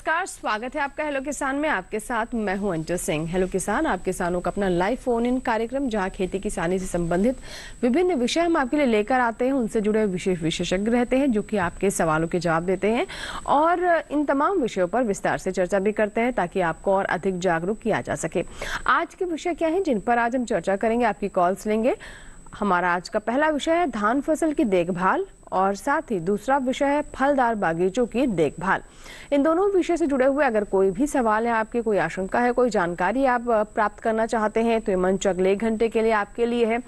नमस्कार, स्वागत है आपका हेलो किसान में। आपके साथ मैं हूं अंजू सिंह। हेलो किसान, आप किसानों का अपना लाइव फोन इन कार्यक्रम जहां खेती किसानी से संबंधित विभिन्न विषय हम आपके लिए लेकर आते हैं। उनसे जुड़े विशेष विशेषज्ञ रहते हैं जो कि आपके सवालों के जवाब देते हैं और इन तमाम विषयों पर विस्तार से चर्चा भी करते हैं ताकि आपको और अधिक जागरूक किया जा सके। आज के विषय क्या है जिन पर आज हम चर्चा करेंगे, आपकी कॉल्स लेंगे। हमारा आज का पहला विषय है धान फसल की देखभाल और साथ ही दूसरा विषय है फलदार बागीचों की देखभाल। इन दोनों विषय से जुड़े हुए अगर कोई भी सवाल है, आपकी कोई आशंका है, कोई जानकारी आप प्राप्त करना चाहते हैं तो ये मंच अगले 1 घंटे के लिए आपके लिए है।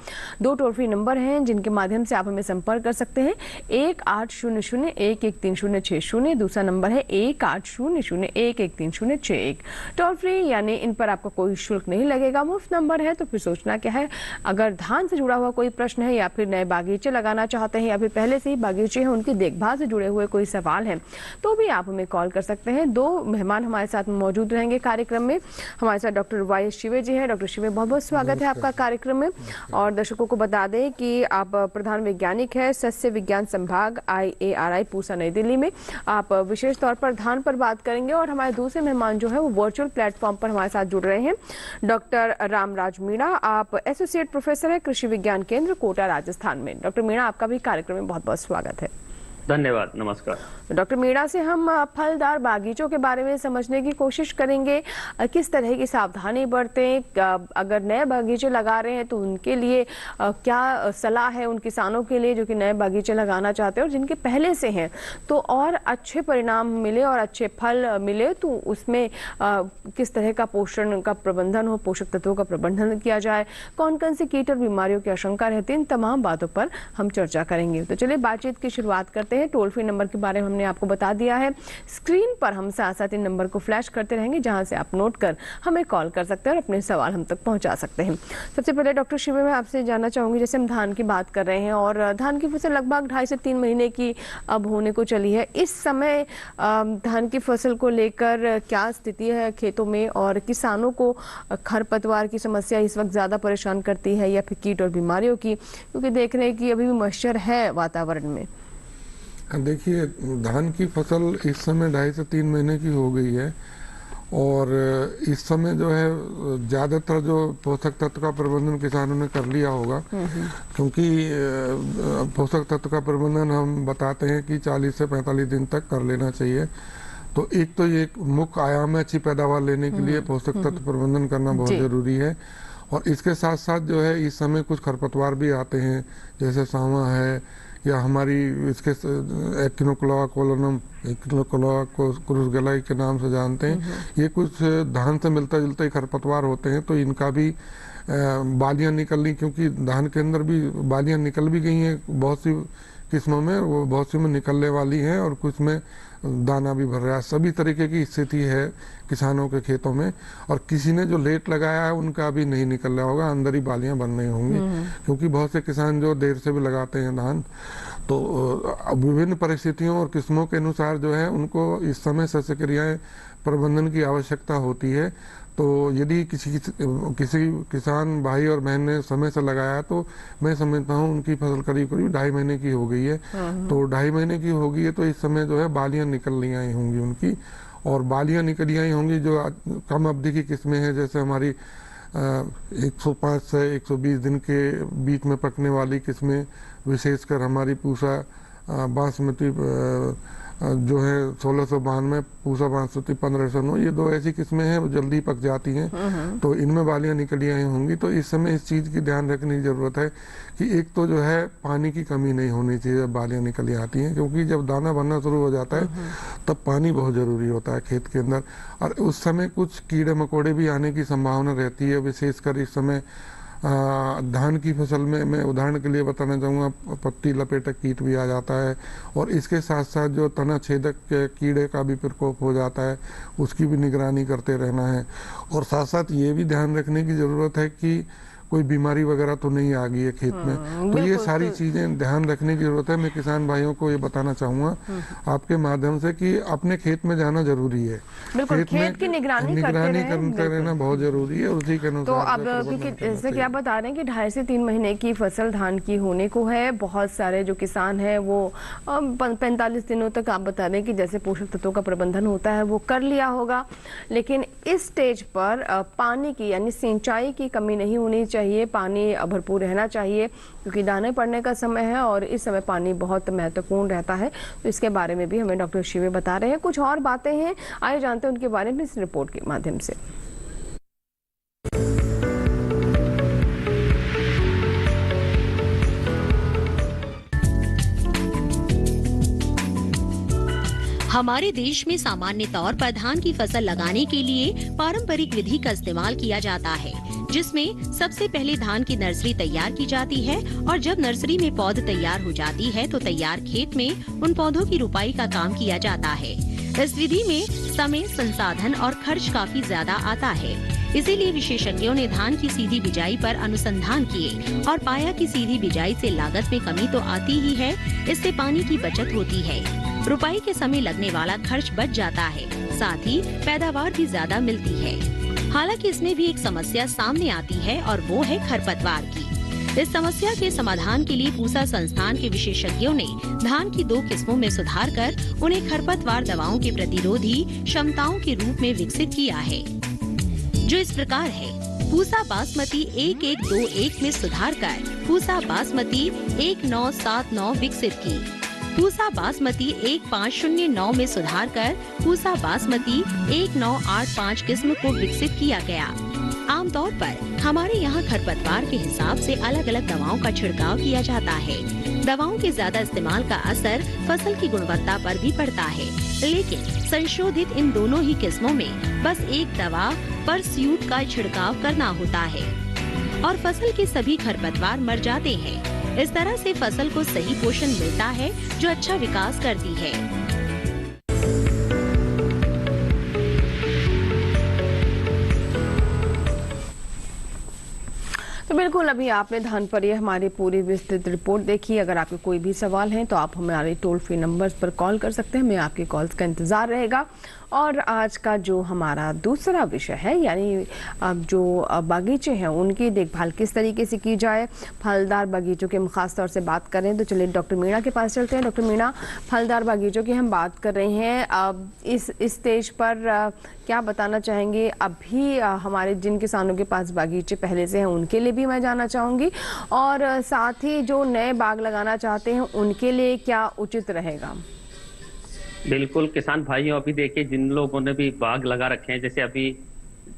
2 टोल फ्री नंबर हैं जिनके माध्यम से आप हमें संपर्क कर सकते हैं। 1800-113060, दूसरा नंबर है 1800-113061। टोल फ्री यानी इन पर आपका कोई शुल्क नहीं लगेगा, मुफ्त नंबर है। तो फिर सोचना क्या है, अगर धान से जुड़ा हुआ कोई प्रश्न है या फिर नए बागीचे लगाना चाहते हैं या फिर पहले से बागीचे हैं उनकी देखभाल से जुड़े हुए कोई सवाल है तो भी आप हमें कॉल कर सकते हैं। 2 मेहमान हमारे साथ मौजूद रहेंगे कार्यक्रम में। हमारे साथ डॉक्टर वाई शिवे जी हैं। डॉक्टर शिवे, बहुत बहुत स्वागत है आपका कार्यक्रम में। और दर्शकों को बता दें कि आप प्रधान वैज्ञानिक है सस्य विज्ञान संभाग IARI पूसा नई दिल्ली में। आप विशेष तौर पर धान पर बात करेंगे और हमारे दूसरे मेहमान जो है वो वर्चुअल प्लेटफॉर्म पर हमारे साथ जुड़ रहे हैं। डॉक्टर रामराज मीणा, आप एसोसिएट प्रोफेसर है कृषि विज्ञान केंद्र कोटा राजस्थान में। डॉक्टर मीणा, आपका भी कार्यक्रम में बहुत बहुत स्वागत है। धन्यवाद, नमस्कार। डॉक्टर मीणा से हम फलदार बागीचों के बारे में समझने की कोशिश करेंगे। किस तरह की सावधानी बरतें, अगर नए बागीचे लगा रहे हैं तो उनके लिए क्या सलाह है उन किसानों के लिए जो कि नए बागीचे लगाना चाहते हैं और जिनके पहले से हैं तो और अच्छे परिणाम मिले और अच्छे फल मिले तो उसमें किस तरह का पोषण का प्रबंधन हो, पोषक तत्वों का प्रबंधन किया जाए, कौन कौन सी कीट और बीमारियों की आशंका रहती है, इन तमाम बातों पर हम चर्चा करेंगे। तो चलिए बातचीत की शुरुआत करते हैं। टोल फ्री नंबर के बारे में हमने आपको बता दिया है। स्क्रीन पर हम साथ साथ इन नंबर को फ्लैश करते रहेंगे जहां से आप नोट कर हमें कॉल कर सकते हैं और अपने सवाल हम तक पहुंचा सकते हैं। सबसे पहले डॉक्टर शिवे, मैं आपसे जानना चाहूंगी, जैसे हम धान की बात कर रहे हैं और धान की फसल लगभग 2.5 से 3 महीने की अब होने को चली है। इस समय धान की फसल को लेकर क्या स्थिति है खेतों में और किसानों को खरपतवार की समस्या इस वक्त ज्यादा परेशान करती है या फिर कीट और बीमारियों की, क्योंकि देख रहे हैं कि अभी भी मॉइस्चर है वातावरण में? देखिए, धान की फसल इस समय 2.5 से 3 महीने की हो गई है और इस समय जो है ज़्यादातर जो पोषक तत्व का प्रबंधन किसानों ने कर लिया होगा, क्योंकि पोषक तत्व का प्रबंधन हम बताते हैं कि 40 से 45 दिन तक कर लेना चाहिए। तो एक तो ये मुख्य आयाम है अच्छी पैदावार लेने के लिए पोषक तत्व प्रबंधन करना बहुत ज़रूरी है। और इसके साथ साथ जो है इस समय कुछ खरपतवार भी आते हैं जैसे सांवा है या हमारी इसके एक्टिनोक्लोआ कोलोनम, एक्टिनोक्लोआ को क्रूसगेलाई के नाम से जानते हैं। ये कुछ धान से मिलता जुलता ही खरपतवार होते हैं, तो इनका भी बालियां निकलनी, क्योंकि धान के अंदर भी बालियां निकल भी गई हैं बहुत सी किस्मों में, वो बहुत सी में निकलने वाली हैं और कुछ में दाना भी भर रहा है। सभी तरीके की स्थिति है किसानों के खेतों में। और किसी ने जो लेट लगाया है उनका अभी नहीं निकल रहा होगा, अंदर ही बालियां बन रही होंगी, क्योंकि बहुत से किसान जो देर से भी लगाते हैं धान, तो विभिन्न परिस्थितियों और किस्मों के अनुसार जो है उनको इस समय सस्य क्रियाएं प्रबंधन की आवश्यकता होती है। तो यदि किसी किसान भाई और बहन ने समय से लगाया तो मैं समझता हूँ उनकी फसल करीब 2.5 महीने की हो गई है। तो 2.5 महीने की हो गई है तो इस समय जो है बालियां निकल रही आई होंगी उनकी, और बालियां निकली आई होंगी जो कम अवधि की किस्में हैं, जैसे हमारी 105 से 120 दिन के बीच में पकने वाली किस्में, विशेषकर हमारी पूसा बासमती जो है 1692, पूसा बासमती 1509, ये 2 ऐसी किस्में हैं वो जल्दी पक जाती हैं, तो इनमें बालियां निकली आई होंगी। तो इस समय इस चीज़ की ध्यान रखने की ज़रूरत है कि एक तो जो है पानी की कमी नहीं होनी चाहिए जब बालियां निकली आती हैं, क्योंकि जब दाना बनना शुरू हो जाता है तब पानी बहुत ज़रूरी होता है खेत के अंदर। और उस समय कुछ कीड़े मकोड़े भी आने की संभावना रहती है, विशेषकर इस समय धान की फसल में मैं उदाहरण के लिए बताना चाहूँगा पत्ती लपेटक कीट भी आ जाता है, और इसके साथ साथ जो तना छेदक कीड़े का भी प्रकोप हो जाता है, उसकी भी निगरानी करते रहना है। और साथ साथ ये भी ध्यान रखने की ज़रूरत है कि कोई बीमारी वगैरह तो नहीं आ गई है खेत में। तो ये सारी चीजें ध्यान रखने की जरूरत है। मैं किसान भाइयों को ये बताना चाहूंगा आपके माध्यम से कि अपने खेत में जाना जरूरी है। बिल्कुल, खेत की निगरानी करते रहना बहुत जरूरी है, उसी के अनुसार। तो अब क्योंकि जैसे कि आप बता रहे हैं कि 2.5 से 3 महीने की फसल धान की होने को है, बहुत सारे जो किसान हैं वो 45 दिनों तक आप बता रहे हैं कि जैसे पोषक तत्वों का प्रबंधन होता है वो कर लिया होगा, लेकिन इस स्टेज पर पानी की यानी सिंचाई की कमी नहीं होनी चाहिए, पानी भरपूर रहना चाहिए क्योंकि दाने पड़ने का समय है और इस समय पानी बहुत महत्वपूर्ण रहता है। तो इसके बारे में भी हमें डॉक्टर शिवे बता रहे हैं। कुछ और बातें हैं, आइए जानते हैं उनके बारे में इस रिपोर्ट के माध्यम से। हमारे देश में सामान्य तौर पर धान की फसल लगाने के लिए पारंपरिक विधि का इस्तेमाल किया जाता है, जिसमें सबसे पहले धान की नर्सरी तैयार की जाती है और जब नर्सरी में पौध तैयार हो जाती है तो तैयार खेत में उन पौधों की रुपाई का काम किया जाता है। इस विधि में समय, संसाधन और खर्च काफी ज्यादा आता है, इसीलिए विशेषज्ञों ने धान की सीधी बिजाई पर अनुसंधान किए और पाया कि सीधी बिजाई से लागत में कमी तो आती ही है, इससे पानी की बचत होती है, रुपाई के समय लगने वाला खर्च बच जाता है, साथ ही पैदावार भी ज्यादा मिलती है। हालांकि इसमें भी एक समस्या सामने आती है और वो है खरपतवार की। इस समस्या के समाधान के लिए पूसा संस्थान के विशेषज्ञों ने धान की 2 किस्मों में सुधार कर उन्हें खरपतवार दवाओं के प्रतिरोधी क्षमताओं के रूप में विकसित किया है, जो इस प्रकार है। पूसा बासमती 1121 में सुधार कर पूसा बासमती 1979 विकसित की। पूसा बासमती 1509 में सुधार कर पूसा बासमती 1985 किस्म को विकसित किया गया। आमतौर पर हमारे यहाँ खरपतवार के हिसाब से अलग अलग दवाओं का छिड़काव किया जाता है। दवाओं के ज्यादा इस्तेमाल का असर फसल की गुणवत्ता पर भी पड़ता है, लेकिन संशोधित इन दोनों ही किस्मों में बस एक दवा पर स्यूट का छिड़काव करना होता है और फसल के सभी खरपतवार मर जाते हैं। इस तरह से फसल को सही पोषण मिलता है जो अच्छा विकास करती है। तो बिल्कुल, अभी आपने धान पर ये हमारी पूरी विस्तृत रिपोर्ट देखी। अगर आपके कोई भी सवाल हैं तो आप हमारे टोल फ्री नंबर्स पर कॉल कर सकते हैं, हमें आपके कॉल्स का इंतजार रहेगा। और आज का जो हमारा दूसरा विषय है यानी जो बागीचे हैं उनकी देखभाल किस तरीके से की जाए, फलदार बागीचों की हम खास तौर से बात करें तो चलिए डॉक्टर मीणा के पास चलते हैं। डॉक्टर मीणा, फलदार बागीचों की हम बात कर रहे हैं, अब इस स्टेज पर क्या बताना चाहेंगे? अभी हमारे जिन किसानों के पास बागीचे पहले से हैं उनके लिए भी मैं जानना चाहूँगी, और साथ ही जो नए बाग लगाना चाहते हैं उनके लिए क्या उचित रहेगा? बिल्कुल किसान भाइयों, अभी देखिए जिन लोगों ने भी बाग लगा रखे हैं, जैसे अभी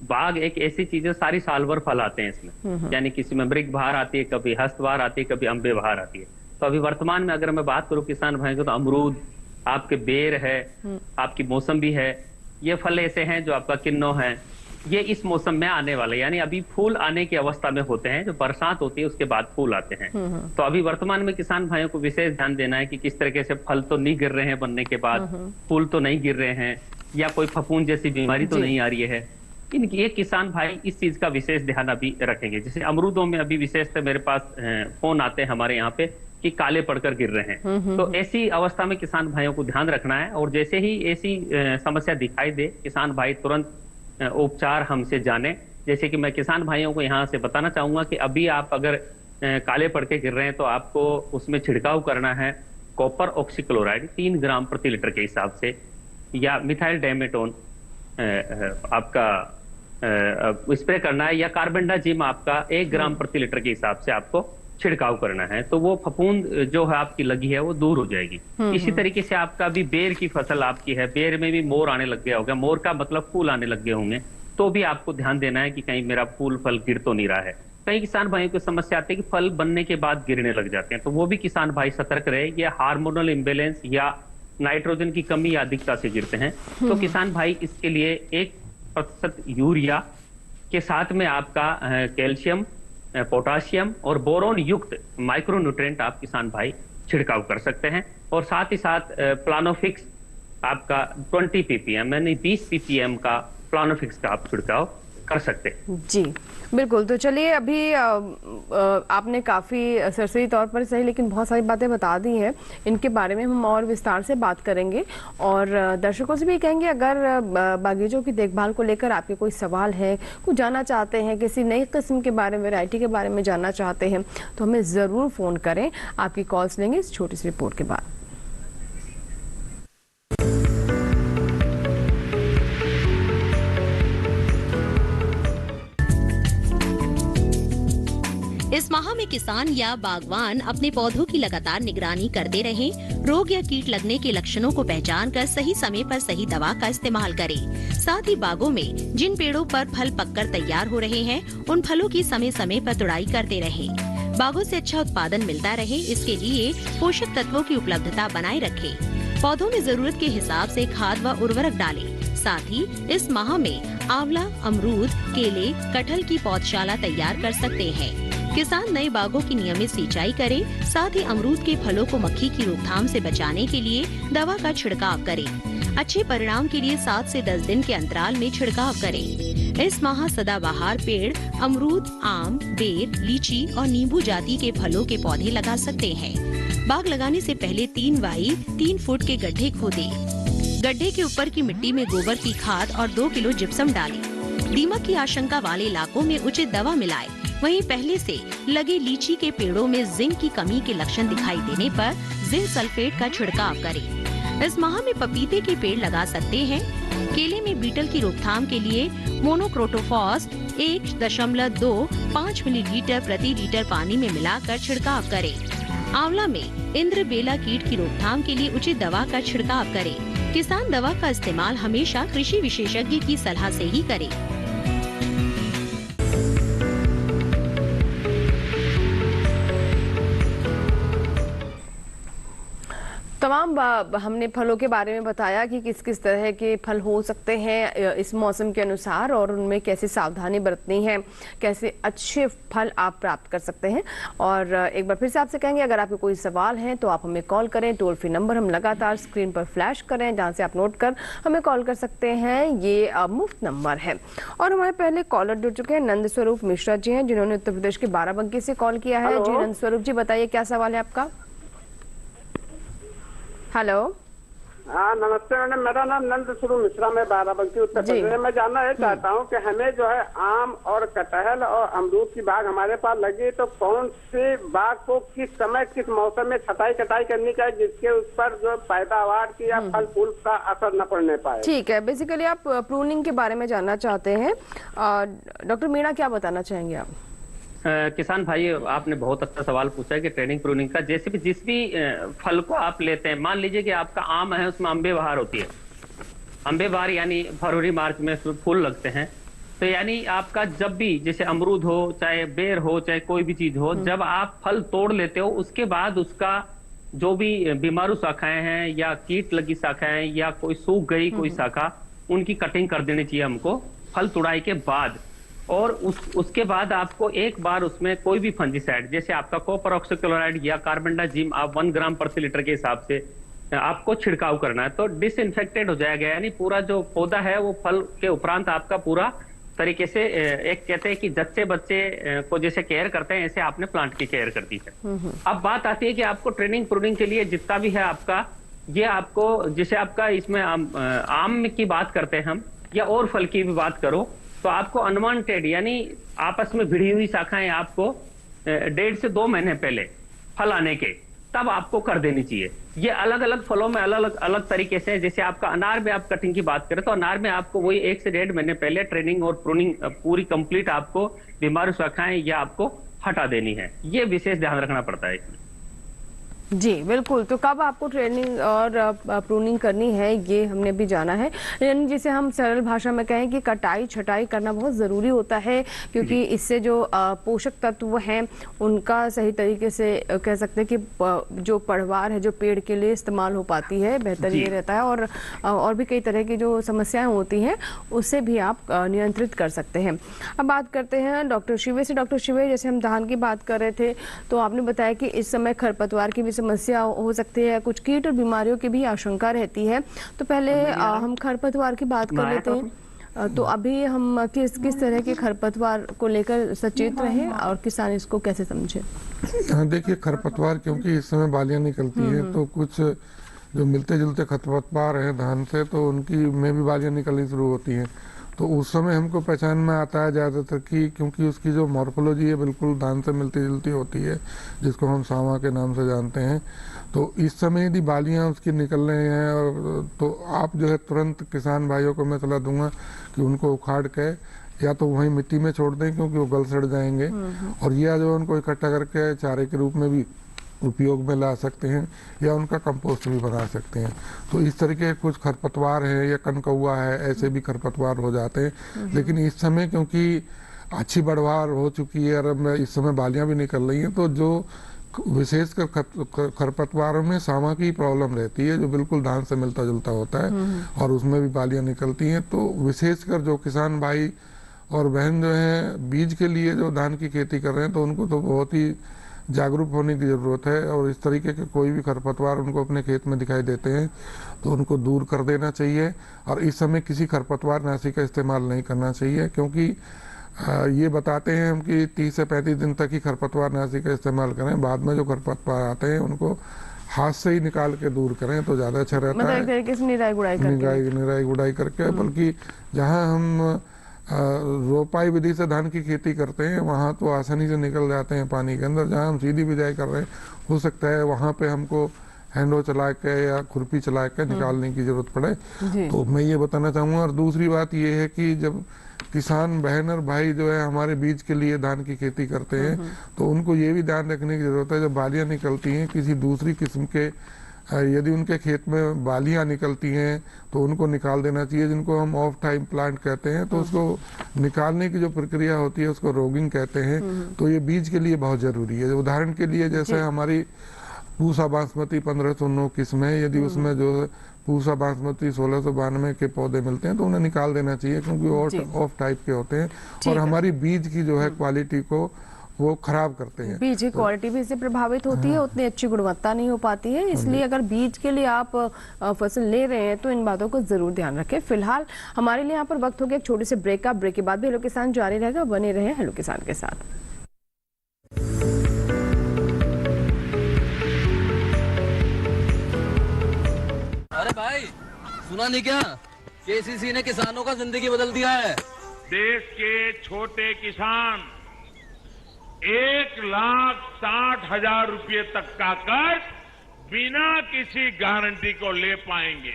बाग एक ऐसी चीज है सारी साल भर फल आते हैं इसमें, यानी किसी में मृग बहार आती है, कभी हस्त बहार आती है, कभी अम्बे बहार आती है। तो अभी वर्तमान में अगर मैं बात करूं किसान भाइयों को, तो अमरूद, आपके बेर है, आपकी मौसम्बी है, ये फल ऐसे हैं जो आपका किन्नो है, ये इस मौसम में आने वाले, यानी अभी फूल आने की अवस्था में होते हैं। जो बरसात होती है उसके बाद फूल आते हैं। तो अभी वर्तमान में किसान भाइयों को विशेष ध्यान देना है कि किस तरीके से फल तो नहीं गिर रहे हैं बनने के बाद, फूल तो नहीं गिर रहे हैं, या कोई फफूंद जैसी बीमारी तो नहीं आ रही है। ये किसान भाई इस चीज का विशेष ध्यान अभी रखेंगे। जैसे अमरूदों में अभी विशेष मेरे पास फोन आते हैं हमारे यहाँ पे कि काले पड़कर गिर रहे हैं। तो ऐसी अवस्था में किसान भाइयों को ध्यान रखना है, और जैसे ही ऐसी समस्या दिखाई दे किसान भाई तुरंत उपचार हमसे जाने। जैसे कि मैं किसान भाइयों को यहाँ से बताना चाहूंगा कि अभी आप अगर काले पड़ के गिर रहे हैं तो आपको उसमें छिड़काव करना है कॉपर ऑक्सीक्लोराइड 3 ग्राम प्रति लीटर के हिसाब से, या मिथाइल डाइमेटोन आपका स्प्रे करना है, या कार्बेंडाजिम आपका 1 ग्राम प्रति लीटर के हिसाब से आपको छिड़काव करना है। तो वो फफूंद जो है आपकी लगी है वो दूर हो जाएगी। इसी तरीके से आपका भी बेर की फसल आपकी है, बेर में भी मोर आने लग गया होगा, मोर का मतलब फूल आने लग गए होंगे, तो भी आपको ध्यान देना है कि कहीं मेरा फूल फल गिर तो नहीं रहा है। कई किसान भाइयों को समस्या आती है कि फल बनने के बाद गिरने लग जाते हैं, तो वो भी किसान भाई सतर्क रहे। ये हार्मोनल इम्बेलेंस या नाइट्रोजन की कमी या अधिकता से गिरते हैं। तो किसान भाई इसके लिए 1% यूरिया के साथ में आपका कैल्शियम, पोटाशियम और बोरोन युक्त माइक्रोन्यूट्रिएंट आप किसान भाई छिड़काव कर सकते हैं। और साथ ही साथ प्लानोफिक्स आपका 20 ppm यानी 20 ppm का प्लानोफिक्स का आप छिड़काव कर सकते। जी बिल्कुल। तो चलिए, अभी आपने काफ़ी सरसरी तौर पर सही लेकिन बहुत सारी बातें बता दी हैं, इनके बारे में हम और विस्तार से बात करेंगे। और दर्शकों से भी कहेंगे, अगर बागीचों की देखभाल को लेकर आपके कोई सवाल है, कुछ जानना चाहते हैं, किसी नई किस्म के बारे में, वैरायटी के बारे में जानना चाहते हैं, तो हमें ज़रूर फ़ोन करें। आपकी कॉल्स लेंगे इस छोटी सी रिपोर्ट के बाद। इस माह में किसान या बागवान अपने पौधों की लगातार निगरानी करते रहें, रोग या कीट लगने के लक्षणों को पहचान कर सही समय पर सही दवा का इस्तेमाल करें। साथ ही बागों में जिन पेड़ों पर फल पककर तैयार हो रहे हैं, उन फलों की समय समय पर तुड़ाई करते रहें। बागों से अच्छा उत्पादन मिलता रहे, इसके लिए पोषक तत्वों की उपलब्धता बनाए रखें। पौधों में जरूरत के हिसाब से खाद व उर्वरक डालें। साथ ही इस माह में आंवला, अमरूद, केले, कटहल की पौधशाला तैयार कर सकते हैं। किसान नए बागों की नियमित सिंचाई करें। साथ ही अमरूद के फलों को मक्खी की रोकथाम से बचाने के लिए दवा का छिड़काव करें। अच्छे परिणाम के लिए 7 से 10 दिन के अंतराल में छिड़काव करें। इस माह सदाबहार पेड़, अमरूद, आम, बेर, लीची और नींबू जाति के फलों के पौधे लगा सकते हैं। बाग लगाने से पहले 3 बाई 3 फुट के गड्ढे खोदें। गड्ढे के ऊपर की मिट्टी में गोबर की खाद और 2 किलो जिप्सम डालें। दीमक की आशंका वाले इलाकों में उचित दवा मिलाएं। वहीं पहले से लगे लीची के पेड़ों में जिंक की कमी के लक्षण दिखाई देने पर जिंक सल्फेट का छिड़काव करें। इस माह में पपीते के पेड़ लगा सकते हैं। केले में बीटल की रोकथाम के लिए मोनोक्रोटोफॉस 1.25 मिलीलीटर प्रति लीटर पानी में मिलाकर छिड़काव करें। आंवला में इंद्रबेला कीट की रोकथाम के लिए उचित दवा का छिड़काव करें। किसान दवा का इस्तेमाल हमेशा कृषि विशेषज्ञ की सलाह से ही करें। तमाम हमने फलों के बारे में बताया कि किस किस तरह के फल हो सकते हैं इस मौसम के अनुसार, और उनमें कैसे सावधानी बरतनी है, कैसे अच्छे फल आप प्राप्त कर सकते हैं। और एक बार फिर से आपसे कहेंगे, अगर आपके कोई सवाल है तो आप हमें कॉल करें। टोल फ्री नंबर हम लगातार स्क्रीन पर फ्लैश करें, जहाँ से आप नोट कर हमें कॉल कर सकते हैं। ये मुफ्त नंबर है। और हमारे पहले कॉलर जुड़ चुके हैं, नंद स्वरूप मिश्रा जी हैं, जिन्होंने उत्तर प्रदेश के बाराबंकी से कॉल किया है। जी नंद स्वरूप जी, बताइए क्या सवाल है आपका। हेलो। हाँ नमस्ते मैडम, मेरा नाम नंद स्वरूप मिश्रा, मैं बाराबंकी उत्तर प्रदेश। मैं जानना ये चाहता हूँ कि हमें जो है आम और कटहल और अमरूद की बाग हमारे पास लगी, तो कौन से बाग को किस समय किस मौसम में छटाई कटाई करनी चाहिए, जिसके उस पर जो पैदावार की या फल फूल का असर न पड़ने पाए। ठीक है, बेसिकली आप प्रूनिंग के बारे में जानना चाहते हैं। डॉक्टर मीणा, क्या बताना चाहेंगे आप। किसान भाई, आपने बहुत अच्छा सवाल पूछा है कि ट्रेनिंग प्रूनिंग का। जैसे भी जिस भी फल को आप लेते हैं, मान लीजिए कि आपका आम है, उसमें अम्बे बहार होती है। अम्बे बहार यानी फरवरी मार्च में उसमें फूल लगते हैं। तो यानी आपका जब भी, जैसे अमरूद हो, चाहे बेर हो, चाहे कोई भी चीज हो, जब आप फल तोड़ लेते हो, उसके बाद उसका जो भी बीमारू शाखाएं हैं या कीट लगी शाखाएं या कोई सूख गई कोई शाखा, उनकी कटिंग कर देनी चाहिए हमको फल तुड़ाई के बाद। और उसके बाद आपको एक बार उसमें कोई भी फंजीसाइड, जैसे आपका कॉपर ऑक्सीक्लोराइड या कार्बेंडाजिम, आप 1 ग्राम प्रति लीटर के हिसाब से आपको छिड़काव करना है। तो डिसइंफेक्टेड हो जाएगा, यानी पूरा जो पौधा है वो फल के उपरांत आपका पूरा तरीके से, एक कहते हैं कि जच्चे बच्चे को जैसे केयर करते हैं, ऐसे आपने प्लांट की केयर कर दी है। अब बात आती है कि आपको ट्रेनिंग प्रूनिंग के लिए जितना भी है आपका, ये आपको, जैसे आपका इसमें आम की बात करते हैं हम, या और फल की भी बात करो, तो आपको अनवांटेड यानी आपस में भिड़ी हुई शाखाएं आपको 1.5 से 2 महीने पहले फल आने के, तब आपको कर देनी चाहिए। ये अलग अलग फलों में अलग अलग तरीके से, जैसे आपका अनार में आप कटिंग की बात करें तो अनार में आपको वही 1 से 1.5 महीने पहले ट्रेनिंग और प्रूनिंग पूरी कंप्लीट आपको बीमारू शाखाएं या आपको हटा देनी है। ये विशेष ध्यान रखना पड़ता है। जी बिल्कुल। तो कब आपको ट्रेनिंग और प्रूनिंग करनी है, ये हमने भी जाना है। यानी जिसे हम सरल भाषा में कहें कि कटाई छटाई करना बहुत ज़रूरी होता है, क्योंकि इससे जो पोषक तत्व हैं उनका सही तरीके से कह सकते हैं कि जो पड़वार है जो पेड़ के लिए इस्तेमाल हो पाती है, बेहतर ये रहता है। और भी कई तरह की जो समस्याएं होती हैं उससे भी आप नियंत्रित कर सकते हैं। अब बात करते हैं डॉक्टर शिवे से। डॉक्टर शिवे, जैसे हम धान की बात कर रहे थे तो आपने बताया कि इस समय खरपतवार की भी समस्या हो सकती है, कुछ कीट और बीमारियों की भी आशंका रहती है। तो पहले हम खरपतवार की बात कर लेते हैं। तो अभी हम किस तरह के खरपतवार को लेकर सचेत रहें और किसान इसको कैसे समझे? हाँ, देखिए खरपतवार क्योंकि इस समय बालियां निकलती हैं तो कुछ जो मिलते जुलते खरपतवार हैं धान से तो उनकी में भी बालियां निकलनी शुरू होती हैं। तो उस समय हमको पहचान में आता है ज़्यादातर कि क्योंकि उसकी जो मॉर्फोलॉजी है बिल्कुल धान से मिलती जुलती होती है, जिसको हम सावा के नाम से जानते हैं। तो इस समय यदि बालियां उसकी निकल रही हैं और तो आप जो है तुरंत किसान भाइयों को मैं सलाह दूंगा कि उनको उखाड़ के या तो वहीं मिट्टी में छोड़ दें क्योंकि वो गल सड़ जाएंगे, और या जो उनको इकट्ठा करके चारे के रूप में भी उपयोग में ला सकते हैं या उनका कंपोस्ट भी बना सकते हैं। तो इस तरीके के कुछ खरपतवार है या कनकौआ है, ऐसे भी खरपतवार हो जाते हैं। लेकिन इस समय क्योंकि अच्छी बढ़वार हो चुकी है और अब इस समय बालियां भी निकल रही हैं तो जो विशेषकर खरपतवारों में सावा की प्रॉब्लम रहती है जो बिल्कुल धान से मिलता जुलता होता है और उसमें भी बालियां निकलती हैं। तो विशेषकर जो किसान भाई और बहन जो हैं बीज के लिए जो धान की खेती कर रहे हैं तो उनको तो बहुत ही जागरूक होने की ज़रूरत है और इस तरीके के कोई भी खरपतवार उनको अपने खेत में दिखाई देते हैं तो उनको दूर कर देना चाहिए। और इस समय किसी खरपतवार नाशी का इस्तेमाल नहीं करना चाहिए क्योंकि ये बताते हैं हम कि 30 से 35 दिन तक ही खरपतवार नाशी का इस्तेमाल करें, बाद में जो खरपतवार आते हैं उनको हाथ से ही निकाल के दूर करें तो ज़्यादा अच्छा रहता है। एक तरीके से निराई गुड़ाई करके बल्कि जहाँ हम रोपाई विधि से धान की खेती करते हैं वहाँ तो आसानी से निकल जाते हैं पानी के अंदर। जहाँ हम सीधी बिजाई कर रहे हैं हो सकता है वहाँ पे हमको हैंडो चला के या खुरपी चला के निकालने की जरूरत पड़े। तो मैं ये बताना चाहूँगा। और दूसरी बात ये है कि जब किसान बहन और भाई जो है हमारे बीज के लिए धान की खेती करते हैं तो उनको ये भी ध्यान रखने की जरूरत है जब बालियां निकलती हैं किसी दूसरी किस्म के यदि उनके खेत में बालियां निकलती हैं तो उनको निकाल देना चाहिए, जिनको हम ऑफ टाइम प्लांट कहते हैं। तो उसको निकालने की जो प्रक्रिया होती है उसको रोगिंग कहते हैं। तो ये बीज के लिए बहुत जरूरी है। उदाहरण के लिए जैसे हमारी पूसा बासमती 1509 किस्म है, यदि उसमें जो पूसा बासमती 1692 के पौधे मिलते हैं तो उन्हें निकाल देना चाहिए क्योंकि वो ऑफ टाइप के होते हैं और हमारी बीज की जो है क्वालिटी को वो खराब करते हैं। बीज की क्वालिटी भी इससे प्रभावित होती है, उतनी अच्छी गुणवत्ता नहीं हो पाती है। इसलिए अगर बीज के लिए आप फसल ले रहे हैं तो इन बातों को जरूर ध्यान रखें। फिलहाल हमारे लिए यहाँ पर वक्त हो गया एक छोटे से ब्रेक का। ब्रेक के बाद भी हेलो किसान जारी रहेगा, बने रहे हेलो किसान के साथ। अरे भाई सुना नहीं क्या, केसीसी ने किसानों का जिंदगी बदल दिया है। देश के छोटे किसान 1,60,000 रुपए तक का कर्ज बिना किसी गारंटी को ले पाएंगे।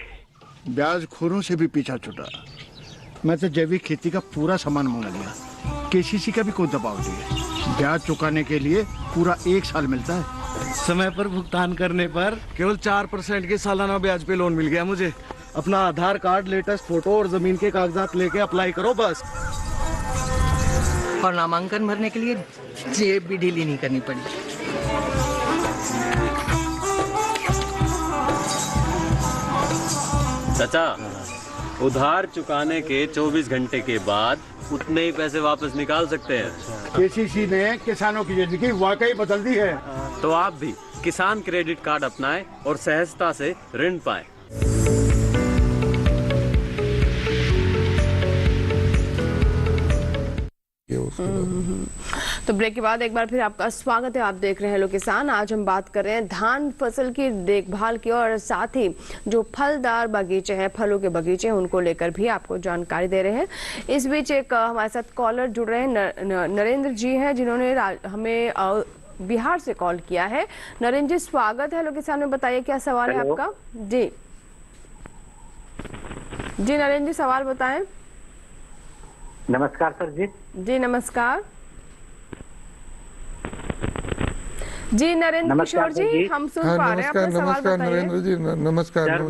ब्याज खोरों से भी पीछा छुटा। मैं तो जैविक खेती का पूरा सामान मंगा लिया, केसीसी का भी कोई दबाव नहीं है। ब्याज चुकाने के लिए पूरा 1 साल मिलता है। समय पर भुगतान करने पर केवल 4% के सालाना ब्याज पे लोन मिल गया मुझे। अपना आधार कार्ड, लेटेस्ट फोटो और जमीन के कागजात लेके अप्लाई करो बस। और नामांकन भरने के लिए जेब भी ढीली नहीं करनी पड़ी। चाचा, उधार चुकाने के 24 घंटे के बाद उतने ही पैसे वापस निकाल सकते हैं। केसीसी ने किसानों की जिंदगी वाकई बदल दी है। तो आप भी किसान क्रेडिट कार्ड अपनाएं और सहजता से ऋण पाएं। तो ब्रेक के बाद एक बार फिर आपका स्वागत है। आप देख रहे हैं हेलो किसान। आज हम बात कर रहे हैं धान फसल की देखभाल की और साथ ही जो फलदार बगीचे हैं, फलों के बगीचे हैं, उनको लेकर भी आपको जानकारी दे रहे हैं। इस बीच एक हमारे साथ कॉलर जुड़ रहे हैं, नरेंद्र जी हैं, जिन्होंने हमें बिहार से कॉल किया है। नरेंद्र जी स्वागत है हेलो किसान में। बताइए क्या सवाल है आपका? जी जी नरेंद्र जी सवाल बताएं। नमस्कार सर जी। जी नमस्कार जी नरेंद्र किशोर जी, हम सुन पा रहे हैं आपका सवाल बताइए। नरेंद्र जी नमस्कार। सर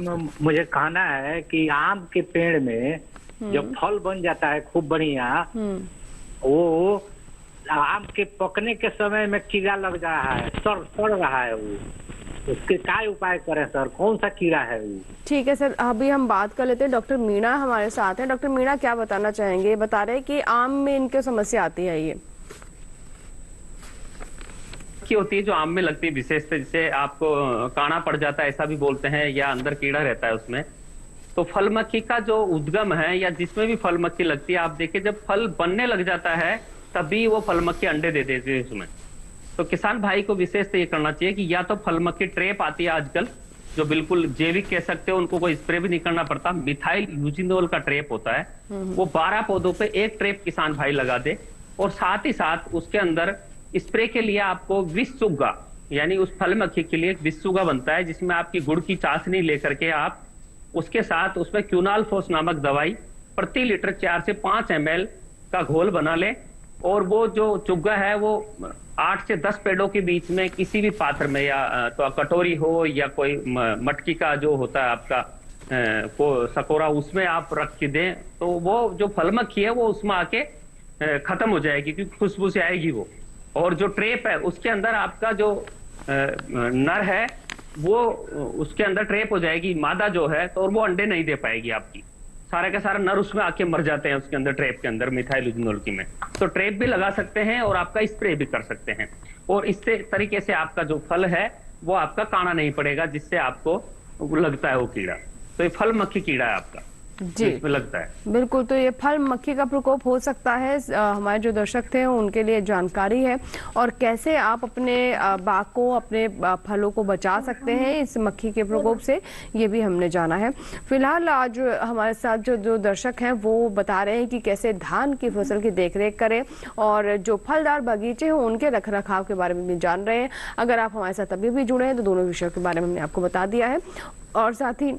मुझे कहना है कि आम के पेड़ में जब फल बन जाता है खूब बढ़िया, वो आम के पकने के समय में कीड़ा लग रहा है, सड़ रहा है, वो उसके क्या उपाय करें सर? कौन सा कीड़ा है वो? ठीक है सर, अभी हम बात कर लेते हैं। डॉक्टर मीणा हमारे साथ हैं। डॉक्टर मीणा क्या बताना चाहेंगे? बता रहे हैं कि आम में इनकी समस्या आती है ये की होती है जो आम में लगती है विशेषतः, जैसे आपको काना पड़ जाता है ऐसा भी बोलते हैं, या अंदर कीड़ा रहता है उसमें, तो फल मक्खी का जो उद्गम है या जिसमें भी फल मक्खी लगती है, आप देखिए जब फल बनने लग जाता है तभी वो फल मक्खी अंडे दे देती है उसमें। तो किसान भाई को विशेष तो ये करना चाहिए कि या तो फल मक्खी ट्रैप आती है आजकल, जो बिल्कुल जैविक कह सकते हो, उनको कोई स्प्रे भी नहीं करना पड़ता, मिथाइल यूजिनोल का ट्रैप होता है, वो 12 पौधों पे एक ट्रैप किसान भाई लगा दे। और साथ ही साथ उसके अंदर स्प्रे के लिए आपको विषसुग्गा, यानी उस फल मक्खी के लिए एक विषसुग्गा बनता है, जिसमें आपकी गुड़ की चाशनी लेकर के आप उसके साथ उसमें क्यूनालफोस नामक दवाई प्रति लीटर 4 से 5 ml का घोल बना ले। और वो जो चुग्गा है वो 8 से 10 पेड़ों के बीच में किसी भी पात्र में, या तो कटोरी हो या कोई मटकी का जो होता है आपका को सकोरा, उसमें आप रख के दें, तो वो जो फल मक्खी है वो उसमें आके खत्म हो जाएगी, क्योंकि खुशबू से आएगी वो। और जो ट्रेप है उसके अंदर आपका जो नर है वो उसके अंदर ट्रेप हो जाएगी, मादा जो है, तो और वो अंडे नहीं दे पाएगी आपकी। सारे का सारा नर उसमें आके मर जाते हैं उसके अंदर, ट्रेप के अंदर मिथाइल यूजिनोल की में। तो ट्रेप भी लगा सकते हैं और आपका स्प्रे भी कर सकते हैं, और इस तरीके से आपका जो फल है वो आपका काना नहीं पड़ेगा, जिससे आपको लगता है वो कीड़ा। तो ये फल मक्खी कीड़ा है आपका जी, इसमें लगता है। बिल्कुल। तो ये फल मक्खी का प्रकोप हो सकता है, हमारे जो दर्शक थे उनके लिए जानकारी है, और कैसे आप अपने बाग को, अपने फलों को बचा सकते हैं इस मक्खी के प्रकोप से, ये भी हमने जाना है। फिलहाल आज हमारे साथ जो दर्शक हैं वो बता रहे हैं कि कैसे धान की फसल की देखरेख करें, और जो फलदार बगीचे हैं उनके रख रखाव के बारे में भी जान रहे हैं। अगर आप हमारे साथ अभी भी जुड़े हैं तो दोनों विषयों के बारे में हमने आपको बता दिया है, और साथ ही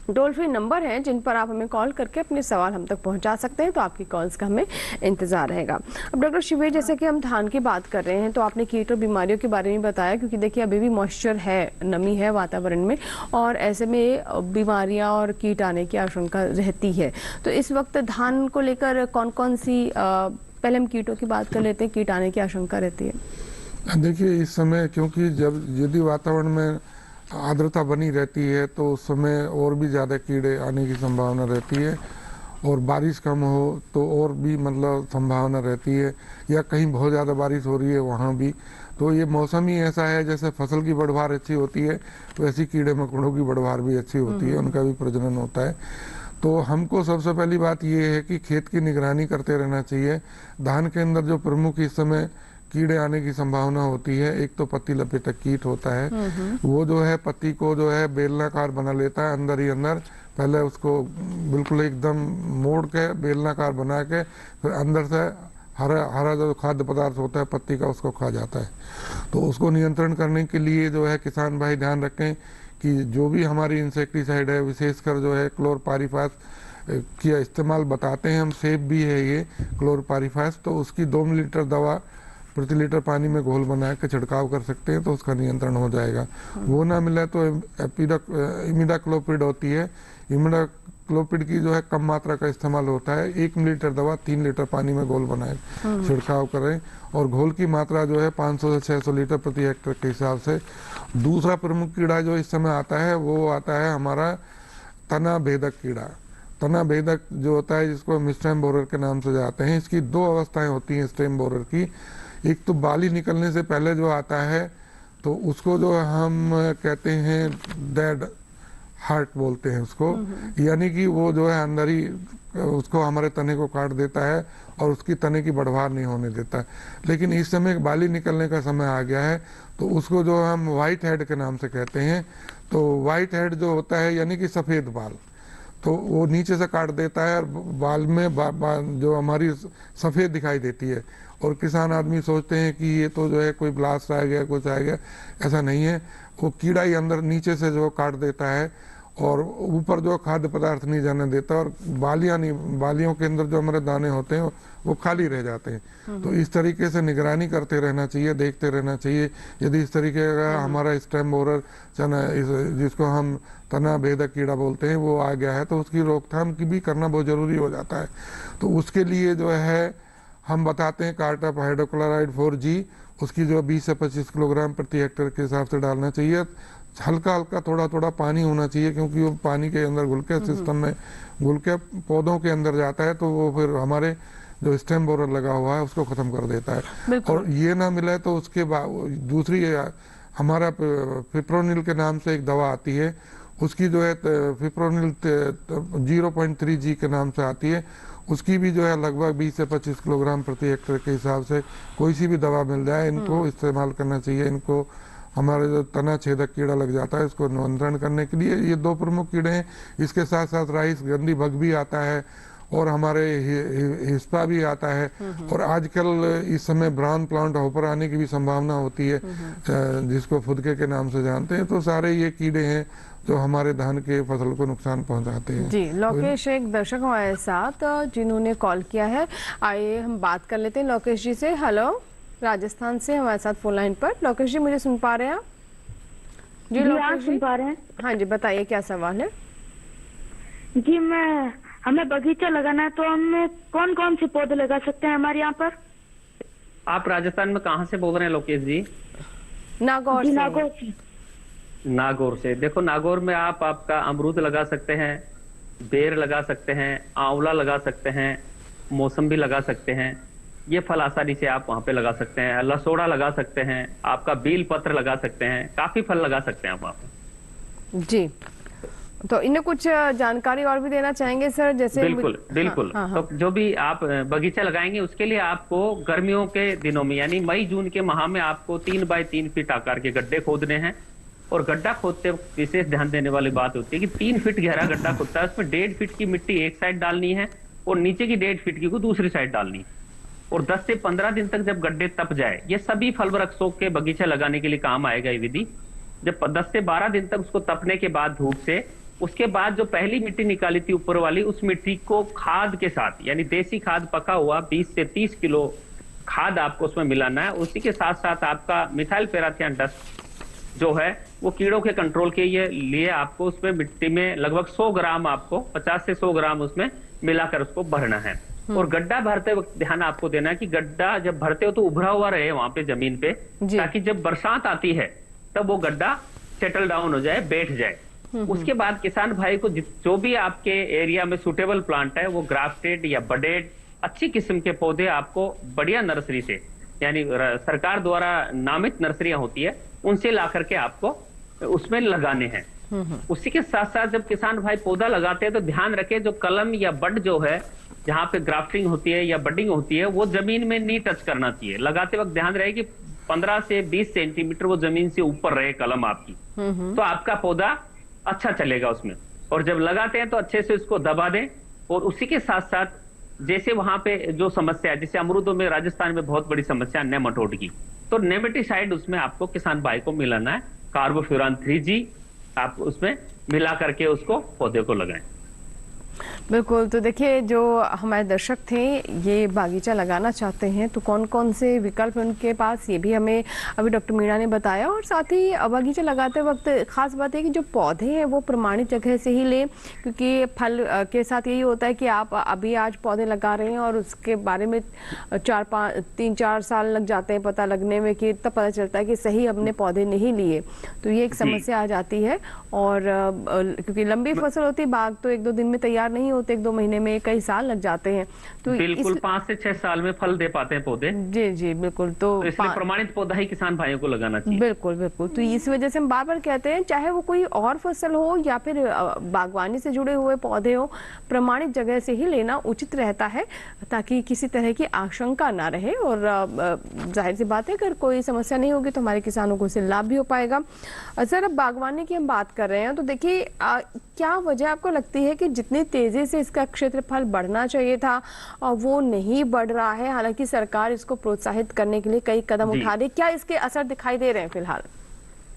टोल फ्री नंबर है जिन पर आप हमें कॉल करके अपने सवाल हम तक पहुंचा सकते हैं, तो आपकी कॉल्स का हमें इंतजार रहेगा। अब डॉक्टर शिवेश, जैसे कि हम धान की बात कर रहे हैं, तो आपने कीट और बीमारियों के बारे में बताया, क्योंकि देखिए अभी भी मॉइस्चर है, नमी है वातावरण में, और ऐसे में बीमारियां और कीट आने की आशंका रहती है। तो इस वक्त धान को लेकर कौन कौन सी, पहले हम कीटों की बात कर लेते हैं, कीट आने की आशंका रहती है? देखिए इस समय क्योंकि यदि वातावरण में आर्द्रता बनी रहती है तो उस समय और भी ज़्यादा कीड़े आने की संभावना रहती है, और बारिश कम हो तो और भी मतलब संभावना रहती है, या कहीं बहुत ज़्यादा बारिश हो रही है वहाँ भी। तो ये मौसम ही ऐसा है, जैसे फसल की बढ़वार अच्छी होती है वैसी कीड़े मकोड़ों की बढ़वार भी अच्छी होती है, उनका भी प्रजनन होता है। तो हमको सबसे पहली बात ये है कि खेत की निगरानी करते रहना चाहिए। धान के अंदर जो प्रमुख इस समय कीड़े आने की संभावना होती है, एक तो पत्ती लपेटक कीट होता है, वो जो है पत्ती को जो है बेलनाकार बना लेता है अंदर ही अंदर, पहले उसको बिल्कुल एकदम मोड़ के बेलनाकार बना के फिर अंदर से हरा जो खाद्य पदार्थ होता है पत्ती का उसको खा जाता है। तो उसको नियंत्रण करने के लिए जो है किसान भाई ध्यान रखें कि जो भी हमारी इंसेक्टिसाइड है, विशेषकर जो है क्लोरपाइरिफास की इस्तेमाल बताते हैं हम, सेफ भी है ये क्लोरपाइरिफास, तो उसकी 2 मिलीलीटर दवा प्रति लीटर पानी में घोल बना के छिड़काव कर सकते हैं, तो उसका नियंत्रण हो जाएगा। वो ना मिले तो इमिडाक्लोपिड होती है, इमिडाक्लोपिड की जो है कम मात्रा का इस्तेमाल होता है, 1 मिलीलीटर दवा 3 लीटर पानी में घोल बनाए छिड़काव करें, और घोल की मात्रा जो है 500 से 600 लीटर प्रति हेक्टेयर के हिसाब से। दूसरा प्रमुख कीड़ा जो इस समय आता है वो आता है हमारा तना भेदक कीड़ा। तना भेदक जो होता है जिसको हम स्टेम बोरर के नाम से जाते हैं, इसकी 2 अवस्थाएं होती हैं स्टेम बोरर की। एक तो बाली निकलने से पहले जो आता है तो उसको जो हम कहते हैं डेड हार्ट बोलते हैं उसको, यानी कि वो जो है अंदर ही उसको हमारे तने को काट देता है और उसकी तने की बढ़वार नहीं होने देता। लेकिन इस समय बाली निकलने का समय आ गया है, तो उसको जो हम वाइट हेड के नाम से कहते हैं। तो वाइट हेड जो होता है यानी कि सफ़ेद बाल, तो वो नीचे से काट देता है और बाल में जो हमारी सफ़ेद दिखाई देती है, और किसान आदमी सोचते हैं कि ये तो जो है कोई ब्लास्ट आ गया, कुछ आ गया, ऐसा नहीं है। वो कीड़ा ही अंदर नीचे से जो काट देता है और ऊपर जो खाद्य पदार्थ नहीं जाने देता, और बालियों के अंदर जो हमारे दाने होते हैं वो खाली रह जाते हैं। तो इस तरीके से निगरानी करते रहना चाहिए, देखते रहना चाहिए। यदि इस तरीके का हमारा स्टेम बोरर जिसको हम तना भेदक कीड़ा बोलते हैं वो आ गया है, तो उसकी रोकथाम की भी करना बहुत ज़रूरी हो जाता है। तो उसके लिए जो है हम बताते हैं कार्टाप हाइड्रोक्लोराइड 4G, उसकी जो 20 से 25 किलोग्राम प्रति हेक्टेयर के हिसाब से डालना चाहिए। हल्का हल्का थोड़ा थोड़ा पानी होना चाहिए, क्योंकि वो पानी के अंदर घुल के सिस्टम में घुल के पौधों के अंदर जाता है, तो वो फिर हमारे जो स्टेम बोरर लगा हुआ है उसको खत्म कर देता है। और ये ना मिले तो उसके बाद दूसरी हमारा फिप्रोनिल के नाम से एक दवा आती है, उसकी जो है फिप्रोनिल 0.3G के नाम से आती है, उसकी भी जो है लगभग 20 से 25 किलोग्राम प्रति हेक्टेयर के हिसाब से कोई सी भी दवा मिल जाए इनको इस्तेमाल करना चाहिए। इनको हमारे जो तना छेदक कीड़ा लग जाता है इसको नियंत्रण करने के लिए ये दो प्रमुख कीड़े हैं। इसके साथ साथ राइस गंदी बग भी आता है और हमारे हिस्पा भी आता है, और आजकल इस समय ब्राउन प्लांट हॉपर आने की भी संभावना होती है, जिसको फुदके के नाम से जानते हैं। तो सारे ये कीड़े हैं जो हमारे धान के फसल को नुकसान पहुंचाते हैं। जी, लोकेश एक दर्शक हमारे साथ जिन्होंने कॉल किया है, आइए हम बात कर लेते हैं लोकेश जी से। हेलो, राजस्थान से हमारे साथ फोन लाइन पर। लोकेश जी, मुझे सुन पा रहे हैं आप? जी लोकेश सुन पा रहे हैं। हाँ जी, बताइए क्या सवाल है? जी, हमें बगीचा लगाना है, तो हम कौन कौन से पौधे लगा सकते हैं हमारे यहाँ पर? आप राजस्थान में कहाँ से बोल रहे हैं लोकेश जी? नागौर से। नागौर से। देखो, नागौर में आप आपका अमरूद लगा सकते हैं, बेर लगा सकते हैं, आंवला लगा सकते हैं, मौसम्बी लगा सकते हैं। ये फल आसानी से आप वहां पे लगा सकते हैं। लसोड़ा लगा सकते हैं, आपका बील पत्र लगा सकते हैं, काफी फल लगा सकते हैं आप वहां पे। जी, तो इन्हें कुछ जानकारी और भी देना चाहेंगे सर? जैसे बिल्कुल बिल्कुल। हाँ। तो जो भी आप बगीचा लगाएंगे उसके लिए आपको गर्मियों के दिनों में यानी मई जून के माह में आपको 3 बाय 3 फीट आकार के गड्ढे खोदने हैं। और गड्ढा खोदते वक्त विशेष ध्यान देने वाली बात होती है कि 3 फीट गहरा गड्ढा खोदता है, उसमें 1.5 फीट की मिट्टी एक साइड डालनी है और नीचे की 1.5 फीट की को दूसरी साइड डालनी है। और 10 से 15 दिन तक जब गड्ढे तप जाए, ये सभी फल वृक्षों के बगीचा लगाने के लिए काम आएगा ये विधि। जब 10 से 12 दिन तक उसको तपने के बाद धूप से, उसके बाद जो पहली मिट्टी निकाली थी ऊपर वाली, उस मिट्टी को खाद के साथ यानी देसी खाद पका हुआ 20 से 30 किलो खाद आपको उसमें मिलाना है। उसी के साथ साथ आपका मिथाइल पैराथियन डस्ट जो है वो कीड़ों के कंट्रोल के लिए आपको उसमें मिट्टी में लगभग 100 ग्राम आपको 50 से 100 ग्राम उसमें मिलाकर उसको भरना है। और गड्ढा भरते वक्त ध्यान आपको देना है कि गड्ढा जब भरते हो तो उभरा हुआ रहे वहां पे जमीन पे, ताकि जब बरसात आती है तब वो गड्ढा सेटल डाउन हो जाए, बैठ जाए। उसके बाद किसान भाई को जो भी आपके एरिया में सुटेबल प्लांट है वो ग्राफ्टेड या बडेड अच्छी किस्म के पौधे आपको बढ़िया नर्सरी से यानी सरकार द्वारा नामित नर्सरियां होती है उनसे ला करके आपको उसमें लगाने हैं। उसी के साथ साथ जब किसान भाई पौधा लगाते हैं तो ध्यान रखें जो कलम या बड जो है जहाँ पे ग्राफ्टिंग होती है या बडिंग होती है वो जमीन में नहीं टच करना चाहिए। लगाते वक्त ध्यान रहे कि 15 से 20 सेंटीमीटर वो जमीन से ऊपर रहे कलम आपकी, तो आपका पौधा अच्छा चलेगा उसमें। और जब लगाते हैं तो अच्छे से उसको दबा दें। और उसी के साथ साथ जैसे वहां पे जो समस्या है, जैसे अमरूदों में राजस्थान में बहुत बड़ी समस्या है नेमाटोड की, तो नेमेटिसाइड उसमें आपको किसान भाई को मिलाना है, कार्बोफ्यूरान 3G आप उसमें मिला करके उसको पौधे को लगाएं। बिल्कुल। तो देखिए, जो हमारे दर्शक थे ये बागीचा लगाना चाहते हैं तो कौन कौन से विकल्प हैं उनके पास, ये भी हमें अभी डॉक्टर मीणा ने बताया। और साथ ही बागीचा लगाते वक्त खास बात है कि जो पौधे हैं वो प्रमाणित जगह से ही लें, क्योंकि फल के साथ यही होता है कि आप अभी आज पौधे लगा रहे हैं और उसके बारे में 3-4 साल लग जाते हैं पता लगने में, कि तब पता चलता है कि सही हमने पौधे नहीं लिए। तो ये एक समस्या आ जाती है। और क्योंकि लंबी फसल होती है, बाग तो 1-2 दिन में तैयार नहीं होते, 1-2 महीने में कई साल लग जाते हैं। तो बिल्कुल 5 से 6 साल में फल दे पाते हैं पौधे। जी जी बिल्कुल। तो इसलिए प्रमाणित पौधा ही किसान भाइयों को लगाना चाहिए। बिल्कुल बिल्कुल। तो इस वजह से हम बार बार कहते हैं, चाहे वो कोई और फसल हो या फिर बागवानी से जुड़े हुए पौधे हो, प्रमाणित जगह से ही लेना उचित रहता है, ताकि किसी तरह की आशंका ना रहे। और जाहिर सी बात है, अगर कोई समस्या नहीं होगी तो हमारे किसानों को इससे लाभ भी हो पाएगा। सर, अब बागवानी की हम बात कर रहे हैं, तो देखिए क्या वजह आपको लगती है कि जितनी तेजी से इसका क्षेत्रफल बढ़ना चाहिए था वो नहीं बढ़ रहा है? हालांकि सरकार इसको प्रोत्साहित करने के लिए कई कदम उठा रही है, क्या इसके असर दिखाई दे रहे हैं फिलहाल?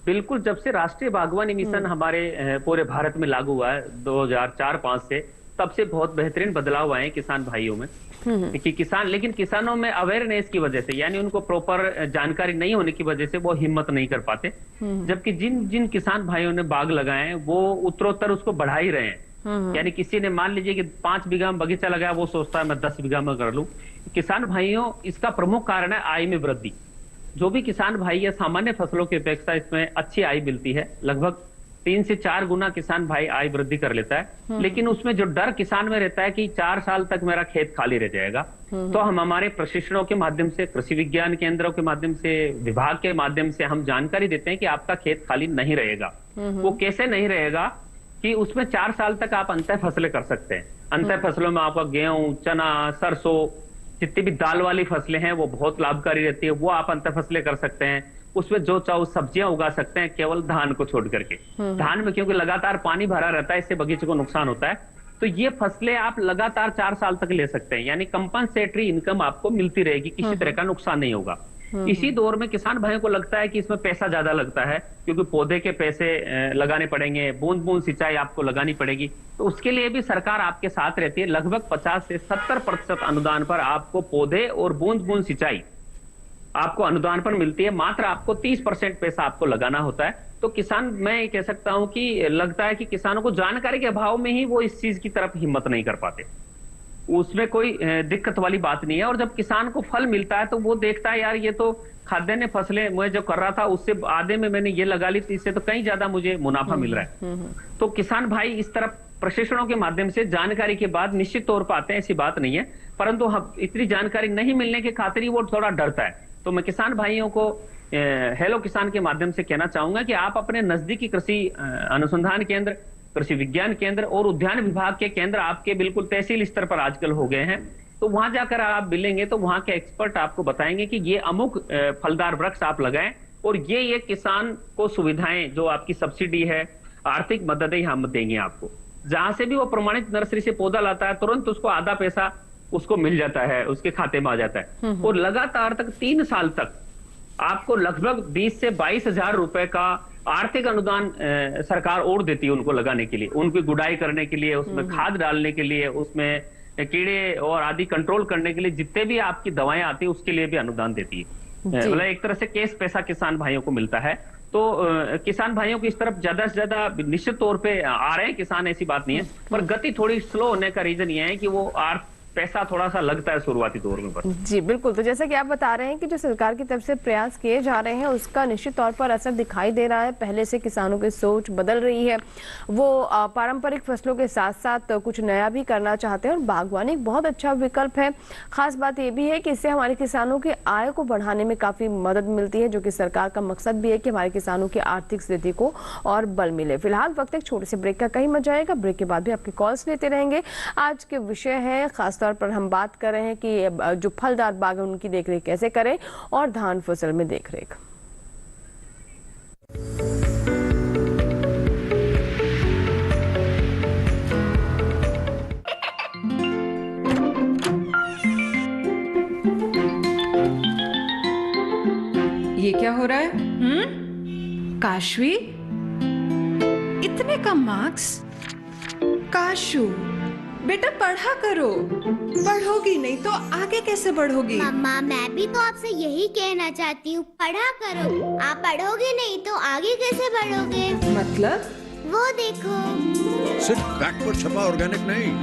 बिल्कुल। जब से राष्ट्रीय बागवानी मिशन हमारे पूरे भारत में लागू हुआ है 2004-05 से, तब से बहुत बेहतरीन बदलाव आए किसान भाइयों में कि लेकिन किसानों में अवेयरनेस की वजह से, यानी उनको प्रॉपर जानकारी नहीं होने की वजह से वो हिम्मत नहीं कर पाते। जबकि जिन जिन किसान भाइयों ने बाग लगाए हैं वो उत्तरोत्तर उसको बढ़ा ही रहे हैं। यानी किसी ने मान लीजिए कि 5 बीघा में बगीचा लगाया, वो सोचता है मैं 10 बीघा में कर लूं। किसान भाइयों, इसका प्रमुख कारण है आय में वृद्धि। जो भी किसान भाई है, सामान्य फसलों की अपेक्षा इसमें अच्छी आय मिलती है, लगभग 3 से 4 गुना किसान भाई आय वृद्धि कर लेता है। लेकिन उसमें जो डर किसान में रहता है कि 4 साल तक मेरा खेत खाली रह जाएगा, तो हम हमारे प्रशिक्षणों के माध्यम से, कृषि विज्ञान केंद्रों के माध्यम से, विभाग के माध्यम से हम जानकारी देते हैं कि आपका खेत खाली नहीं रहेगा। वो कैसे नहीं रहेगा कि उसमें 4 साल तक आप अंतर फसलें कर सकते हैं। अंतर फसलों में आपका गेहूं, चना, सरसों, जितनी भी दाल वाली फसलें हैं वो बहुत लाभकारी रहती है, वो आप अंतर फसलें कर सकते हैं। उसमें जो चाहो सब्जियां उगा सकते हैं, केवल धान को छोड़ करके। धान में क्योंकि लगातार पानी भरा रहता है, इससे बगीचे को नुकसान होता है, तो ये फसलें आप लगातार 4 साल तक ले सकते हैं, यानी कंपनसेटरी इनकम आपको मिलती रहेगी, किसी तरह का नुकसान नहीं होगा। इसी दौर में किसान भाइयों को लगता है कि इसमें पैसा ज्यादा लगता है, क्योंकि पौधे के पैसे लगाने पड़ेंगे, बूंद बूंद सिंचाई आपको लगानी पड़ेगी, तो उसके लिए भी सरकार आपके साथ रहती है। लगभग 50 से 70% अनुदान पर आपको पौधे और बूंद बूंद सिंचाई आपको अनुदान पर मिलती है। मात्र आपको 30% पैसा आपको लगाना होता है। तो किसान, मैं कह सकता हूं कि लगता है कि किसानों को जानकारी के अभाव में ही वो इस चीज की तरफ हिम्मत नहीं कर पाते। उसमें कोई दिक्कत वाली बात नहीं है। और जब किसान को फल मिलता है तो वो देखता है, यार ये तो खाद्यान्न फसलें मैं जो कर रहा था उससे आधे में मैंने ये लगा ली, तो इससे तो कहीं ज्यादा मुझे मुनाफा मिल रहा है। तो किसान भाई इस तरफ प्रशिक्षणों के माध्यम से जानकारी के बाद निश्चित तौर पर आते हैं, ऐसी बात नहीं है, परंतु इतनी जानकारी नहीं मिलने के खातिर ही वो थोड़ा डरता है। तो मैं किसान भाइयों को हेलो किसान के माध्यम से कहना चाहूंगा कि आप अपने नजदीकी कृषि अनुसंधान केंद्र, कृषि विज्ञान केंद्र और उद्यान विभाग के केंद्र आपके बिल्कुल तहसील स्तर पर आजकल हो गए हैं, तो वहां जाकर आप मिलेंगे तो वहां के एक्सपर्ट आपको बताएंगे कि ये अमुक फलदार वृक्ष आप लगाएं और ये किसान को सुविधाएं, जो आपकी सब्सिडी है, आर्थिक मददें हम देंगे आपको। जहां से भी वो प्रमाणित नर्सरी से पौधा लाता है, तुरंत उसको आधा पैसा उसको मिल जाता है, उसके खाते में आ जाता है। और लगातार तक 3 साल तक आपको लगभग 20 से 22 हजार रुपए का आर्थिक अनुदान सरकार और देती है उनको लगाने के लिए, उनकी गुड़ाई करने के लिए, उसमें खाद डालने के लिए, उसमें कीड़े और आदि कंट्रोल करने के लिए, जितने भी आपकी दवाएं आती है उसके लिए भी अनुदान देती है। मतलब एक तरह से केस पैसा किसान भाइयों को मिलता है। तो किसान भाइयों की इस तरफ ज्यादा से ज्यादा निश्चित तौर पे आ रहे हैं किसान, ऐसी बात नहीं है, पर गति थोड़ी स्लो होने का रीजन ये है कि वो पैसा थोड़ा सा लगता है शुरुआती दौर में। पर जी बिल्कुल, तो जैसा कि आप बता रहे हैं कि जो सरकार की तरफ से प्रयास किए जा रहे हैं उसका निश्चित तौर पर असर दिखाई दे रहा है। पहले से किसानों की सोच बदल रही है, वो पारंपरिक फसलों के साथ साथ कुछ नया भी करना चाहते हैं और बागवानी एक बहुत अच्छा विकल्प है। खास बात ये भी है कि इससे हमारे किसानों की आय को बढ़ाने में काफी मदद मिलती है, जो कि सरकार का मकसद भी है कि हमारे किसानों की आर्थिक स्थिति को और बल मिले। फिलहाल वक्त एक छोटे से ब्रेक का कहीं मत जाएगा, ब्रेक के बाद भी आपके कॉल्स लेते रहेंगे। आज के विषय है, खास तौर पर हम बात कर रहे हैं कि जो फलदार बाग है उनकी देखरेख कैसे करें और धान फसल में देखरेख। ये क्या हो रहा है? काशवी, इतने कम मार्क्स? काशू बेटा पढ़ा करो, पढ़ोगी नहीं तो आगे कैसे बढ़ोगी? मम्मा मैं भी तो आपसे यही कहना चाहती हूँ, पढ़ा करो। आप पढ़ोगे नहीं तो आगे कैसे बढ़ोगे? मतलब? वो देखो, सिर्फ बैक पर छपा ऑर्गेनिक नहीं,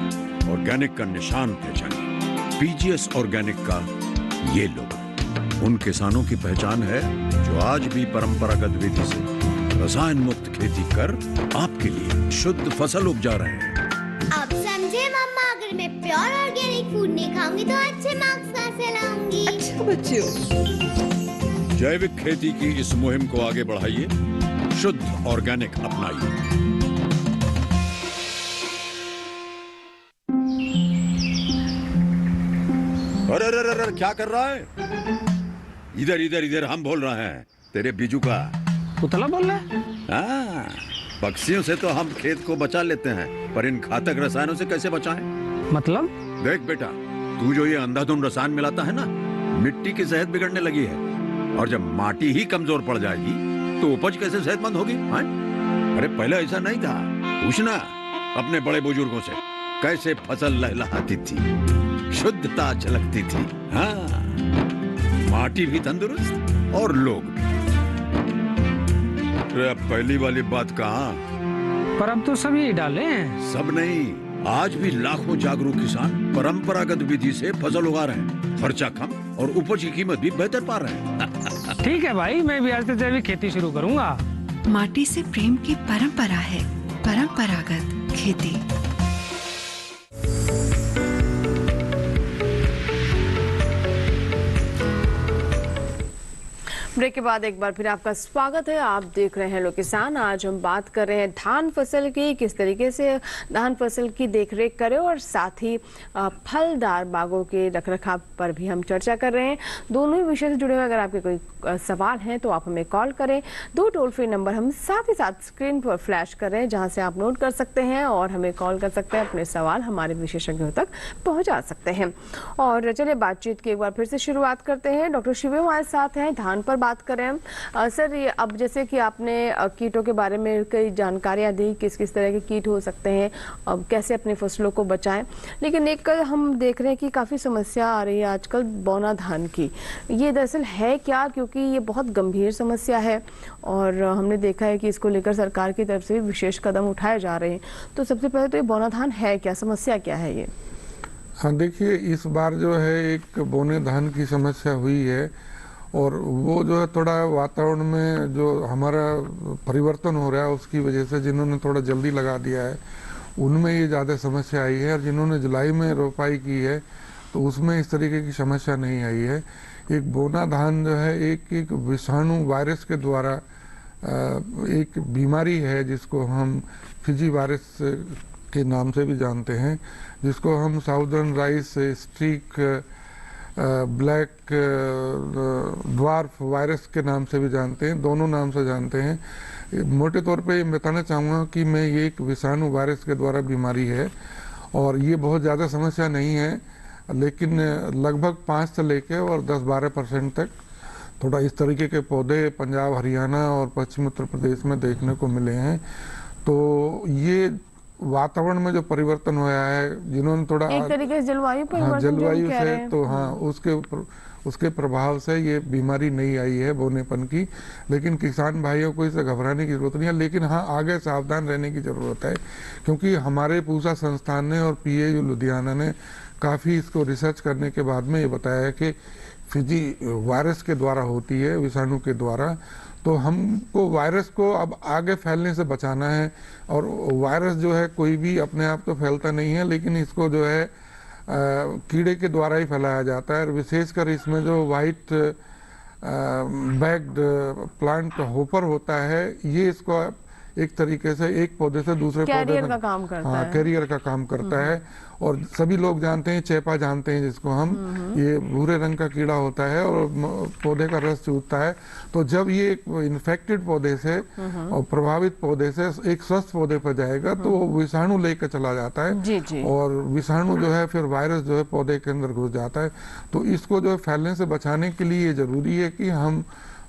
ऑर्गेनिक का निशान पहचानिए। पीजीएस ऑर्गेनिक का ये लोगो उन किसानों की पहचान है जो आज भी परंपरागत विधि से रसायन मुक्त खेती कर आपके लिए शुद्ध फसल उपजा रहे हैं। अब समझे मम्मा, अगर मैं प्योर ऑर्गेनिक फूड नहीं खाऊंगी तो अच्छे मार्क्स कहाँ से लाऊंगी? अच्छा बच्चों, जैविक खेती की इस मुहिम को आगे बढ़ाइए, शुद्ध ऑर्गेनिक अपनाइए। अरे अरे अरे क्या कर रहा है? इधर इधर इधर, हम बोल रहे हैं तेरे बीजू का। पुतला बोल रहा है? हाँ, पक्षियों से तो हम खेत को बचा लेते हैं, पर इन घातक रसायनों से कैसे बचाएं? मतलब? देख बेटा, तू जो ये अंधाधुंध रसायन मिलाता है ना, मिट्टी की सेहत बिगड़ने लगी है, और जब माटी ही कमजोर पड़ जाएगी तो उपज कैसे सेहतमंद होगी? हाँ? अरे पहले ऐसा नहीं था, पूछना अपने बड़े बुजुर्गों से, कैसे फसल लहलहाती थी, शुद्धता झलकती थी। हाँ, माटी भी तंदुरुस्त और लोग भी। अब पहली वाली बात कहाँ? पर अब तो सभी डाले हैं। सब नहीं, आज भी लाखों जागरूक किसान परंपरागत विधि से फसल उगा रहे हैं, खर्चा कम और उपज की कीमत भी बेहतर पा रहे हैं। ठीक है भाई, मैं भी आज से जैविक खेती शुरू करूंगा। माटी से प्रेम की परंपरा है, परंपरागत खेती। ब्रेक के बाद एक बार फिर आपका स्वागत है। आप देख रहे हैं लोग किसान। आज हम बात कर रहे हैं धान फसल की, किस तरीके से धान फसल की देखरेख करें, और साथ ही फलदार बागों के रखरखाव पर भी हम चर्चा कर रहे हैं। दोनों ही विषय से जुड़े हुए अगर आपके कोई सवाल हैं तो आप हमें कॉल करें। 2 टोल फ्री नंबर हम साथ ही साथ स्क्रीन पर फ्लैश कर रहे हैं, जहां से आप नोट कर सकते हैं और हमें कॉल कर सकते हैं। अपने सवाल हमारे विशेषज्ञों तक पहुंचा सकते हैं। और चलिए बातचीत की एक बार फिर से शुरुआत करते हैं। डॉक्टर शिवे हमारे साथ हैं। धान पर बात करें हम। सर, ये अब जैसे कि आपने कीटों के बारे में कई जानकारियां दी, किस किस तरह के कीट हो सकते हैं, अब कैसे अपनी फसलों को बचाएं, लेकिन एक हम देख रहे हैं कि काफ़ी समस्या आ रही है आजकल बौना धान की। ये दरअसल है क्या? क्योंकि ये बहुत गंभीर समस्या है और हमने देखा है कि इसको लेकर सरकार की तरफ से भी विशेष कदम उठाए जा रहे हैं। तो सबसे पहले तो ये बौना धान है क्या, समस्या क्या है ये? हाँ, देखिए, इस बार जो है एक बोने धान की समस्या हुई है, और वो जो है थोड़ा वातावरण में जो हमारा परिवर्तन हो रहा है उसकी वजह से जिन्होंने थोड़ा जल्दी लगा दिया है उनमें ये ज़्यादा समस्या आई है, और जिन्होंने जुलाई में रोपाई की है तो उसमें इस तरीके की समस्या नहीं आई है। एक बोना धान जो है एक विषाणु वायरस के द्वारा एक बीमारी है जिसको हम फिजी वायरस के नाम से भी जानते हैं, जिसको हम southern rice streak black dwarf virus के नाम से भी जानते हैं, दोनों नाम से जानते हैं। मोटे तौर पे बताना चाहूँगा कि मैं ये एक विषाणु वायरस के द्वारा बीमारी है, और ये बहुत ज़्यादा समस्या नहीं है, लेकिन लगभग 5 से लेके और 10-12% तक थोड़ा इस तरीके के पौधे पंजाब, हरियाणा और पश्चिम उत्तर प्रदेश में देखने को मिले हैं। तो ये वातावरण में जो परिवर्तन हुआ है, जिन्होंने थोड़ा एक तरीके से जलवायु परिवर्तन, हाँ, जलवायु से तो हाँ उसके प्रभाव से ये बीमारी नहीं आई है बोनेपन की। लेकिन किसान भाइयों को इसे घबराने की जरूरत नहीं है, लेकिन हाँ आगे सावधान रहने की जरूरत है, क्योंकि हमारे पूसा संस्थान ने और PAU लुधियाना ने काफ़ी इसको रिसर्च करने के बाद में ये बताया है कि फिजी वायरस के द्वारा होती है, विषाणु के द्वारा। तो हमको वायरस को अब आगे फैलने से बचाना है, और वायरस जो है कोई भी अपने आप तो फैलता नहीं है, लेकिन इसको जो है कीड़े के द्वारा ही फैलाया जाता है। और विशेषकर इसमें जो वाइट बैग्ड प्लांट होपर होता है, ये इसको एक तरीके से एक पौधे से दूसरे पौधे में का काम करता है। कैरियर का काम करता है। और सभी लोग जानते हैं, चेपा जानते हैं जिसको हम, ये भूरे रंग का कीड़ा होता है और पौधे का रस चूसता है। तो जब ये एक इन्फेक्टेड पौधे से और प्रभावित पौधे से एक स्वस्थ पौधे पर जाएगा तो वो विषाणु लेकर चला जाता है। जी। और विषाणु जो है फिर वायरस जो है पौधे के अंदर घुस जाता है। तो इसको जो है फैलने से बचाने के लिए जरूरी है कि हम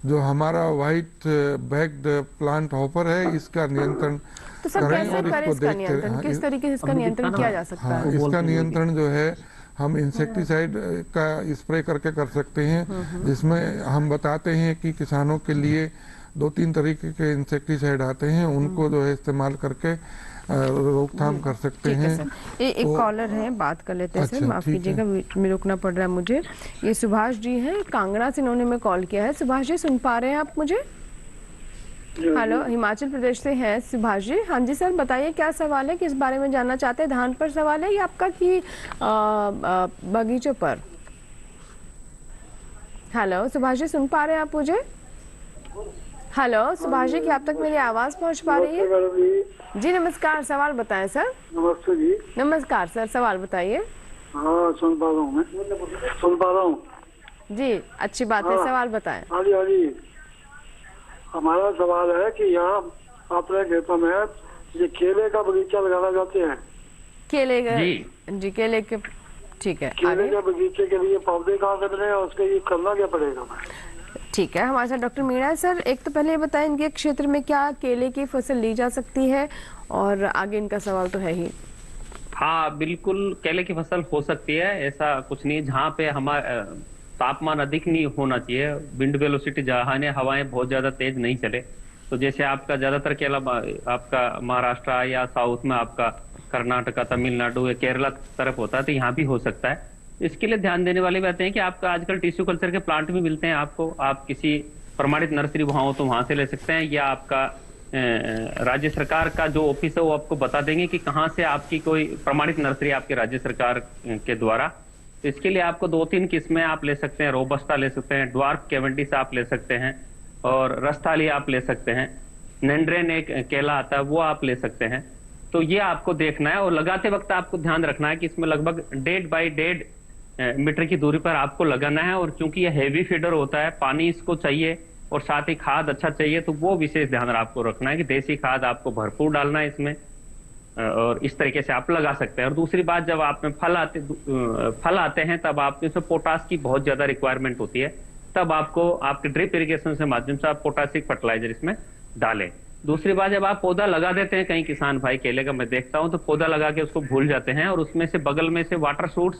जो हमारा व्हाइट बैग्ड प्लांट हॉपर है इसका नियंत्रण तो सर कैसे करें इसका नियंत्रण, किस तरीके से इसका नियंत्रण किया जा सकता है? इसका नियंत्रण जो है हम इंसेक्टिसाइड का स्प्रे करके कर सकते हैं, जिसमें हम बताते हैं कि किसानों के लिए 2-3 तरीके के इंसेक्टिसाइड आते हैं, उनको जो है इस्तेमाल करके रोकथाम कर सकते हैं। एक कॉलर है, बात कर लेते हैं सर, माफ कीजिएगा में रुकना पड़ रहा है मुझे। ये सुभाष जी हैं, कांगड़ा से इन्होंने में कॉल किया है। सुभाष जी सुन पा रहे हैं आप मुझे? हेलो, हिमाचल प्रदेश से हैं सुभाष जी। हाँ जी सर, बताइए क्या सवाल है, किस बारे में जानना चाहते हैं? धान पर सवाल है या आपका कि बगीचों पर? हेलो सुभाष जी, सुन पा रहे हैं आप मुझे? हेलो सुभाष जी, क्या आप तक मेरी आवाज पहुंच पा रही है? जी नमस्कार, सवाल बताएं सर। नमस्ते जी। नमस्कार सर, सवाल बताइए। हाँ सुन पा रहा हूँ, मैं सुन पा रहा हूँ जी, अच्छी बात है, सवाल बताएं। हाँ जी हाँ जी, हमारा सवाल है कि यहाँ अपने खेतों में ये केले का बगीचा लगाना चाहते हैं। केले का? जी केले के, ठीक है। केले के बगीचे के लिए पौधे कहाँ से मिले और उसके लिए करना क्या पड़ेगा? ठीक है, हमारे साथ डॉक्टर मीणा है। सर एक तो पहले ये बताएं, इनके क्षेत्र में क्या केले की फसल ली जा सकती है, और आगे इनका सवाल तो है ही। हाँ बिल्कुल, केले की फसल हो सकती है, ऐसा कुछ नहीं। जहाँ पे हमारा तापमान अधिक नहीं होना चाहिए, विंड वेलोसिटी जहाँ हवाएं बहुत ज्यादा तेज नहीं चले, तो जैसे आपका ज्यादातर केला आपका महाराष्ट्र या साउथ में आपका कर्नाटका, तमिलनाडु या केरला तरफ होता है, तो यहाँ भी हो सकता है। इसके लिए ध्यान देने वाली बातें हैं कि आपका आजकल टिश्यू कल्चर के प्लांट भी मिलते हैं आपको, आप किसी प्रमाणित नर्सरी वहां हो तो वहां से ले सकते हैं, या आपका राज्य सरकार का जो ऑफिस है वो आपको बता देंगे कि कहाँ से आपकी कोई प्रमाणित नर्सरी आपके राज्य सरकार के द्वारा तो इसके लिए आपको 2-3 किस्में आप ले सकते हैं। रोबस्टा ले सकते हैं, ड्वार्फ कैवेंडिश आप ले सकते हैं, और रसथाली आप ले सकते हैं। नेंड्रेन एक केला आता है, वो आप ले सकते हैं। तो ये आपको देखना है, और लगाते वक्त आपको ध्यान रखना है कि इसमें लगभग 1.5 बाई 1.5 मीटर की दूरी पर आपको लगाना है। और चूंकि ये हैवी फीडर होता है, पानी इसको चाहिए और साथ ही खाद अच्छा चाहिए, तो वो विशेष ध्यान आपको रखना है कि देसी खाद आपको भरपूर डालना है इसमें, और इस तरीके से आप लगा सकते हैं। और दूसरी बात, जब आप में फल आते हैं तब आप इसमें पोटास की बहुत ज्यादा रिक्वायरमेंट होती है, तब आपको आपके ड्रिप इरिगेशन से माध्यम से आप पोटासिक फर्टिलाइजर इसमें डालें। दूसरी बात, जब आप पौधा लगा देते हैं, कई किसान भाई केले का मैं देखता हूं तो पौधा लगा के उसको भूल जाते हैं और उसमें से बगल में से वाटर सूट्स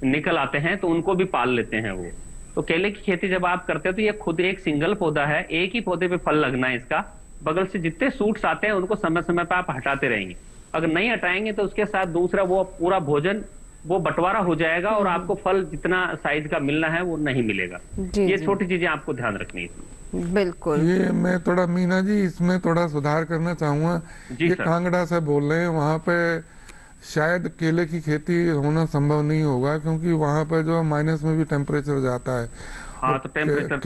निकल आते हैं, तो उनको भी पाल लेते हैं वो। तो केले की खेती जब आप करते हो तो ये खुद एक सिंगल पौधा है, एक ही पौधे पे फल लगना है इसका। बगल से जितने सूट्स आते हैं उनको समय समय पर आप हटाते रहेंगे। अगर नहीं हटाएंगे तो उसके साथ दूसरा वो पूरा भोजन वो बंटवारा हो जाएगा और आपको फल जितना साइज का मिलना है वो नहीं मिलेगा। ये छोटी चीजें आपको ध्यान रखनी है। बिल्कुल। ये मैं थोड़ा मीना जी इसमें थोड़ा सुधार करना चाहूंगा। ये कांगड़ा से बोल रहे हैं, वहाँ पे शायद केले की खेती होना संभव नहीं होगा, क्योंकि वहाँ पे जो माइनस में भी टेम्परेचर जाता है। हाँ, तो टेम्परेचर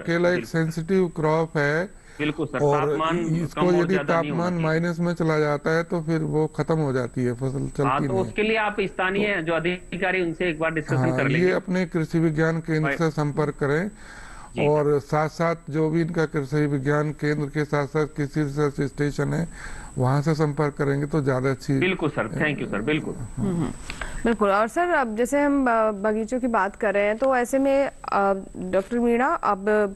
केला एक सेंसिटिव क्रॉप है। बिल्कुल सर, और तापमान इसको यदि तापमान माइनस में चला जाता है तो फिर वो खत्म हो जाती है, फसल चलती तो नहीं। उसके लिए आप स्थानीय जो अधिकारी उनसे एक बार डिस्कशन कर लेंगे। ये अपने कृषि विज्ञान केंद्र से संपर्क करें, और साथ साथ जो भी इनका कृषि विज्ञान केंद्र के साथ साथ कृषि रिसर्च स्टेशन है वहाँ से संपर्क करेंगे तो ज्यादा अच्छी। बिल्कुल सर, थैंक यू सर। बिल्कुल बिल्कुल। और सर, अब जैसे हम बगीचों की बात कर रहे हैं तो ऐसे में डॉक्टर मीणा, अब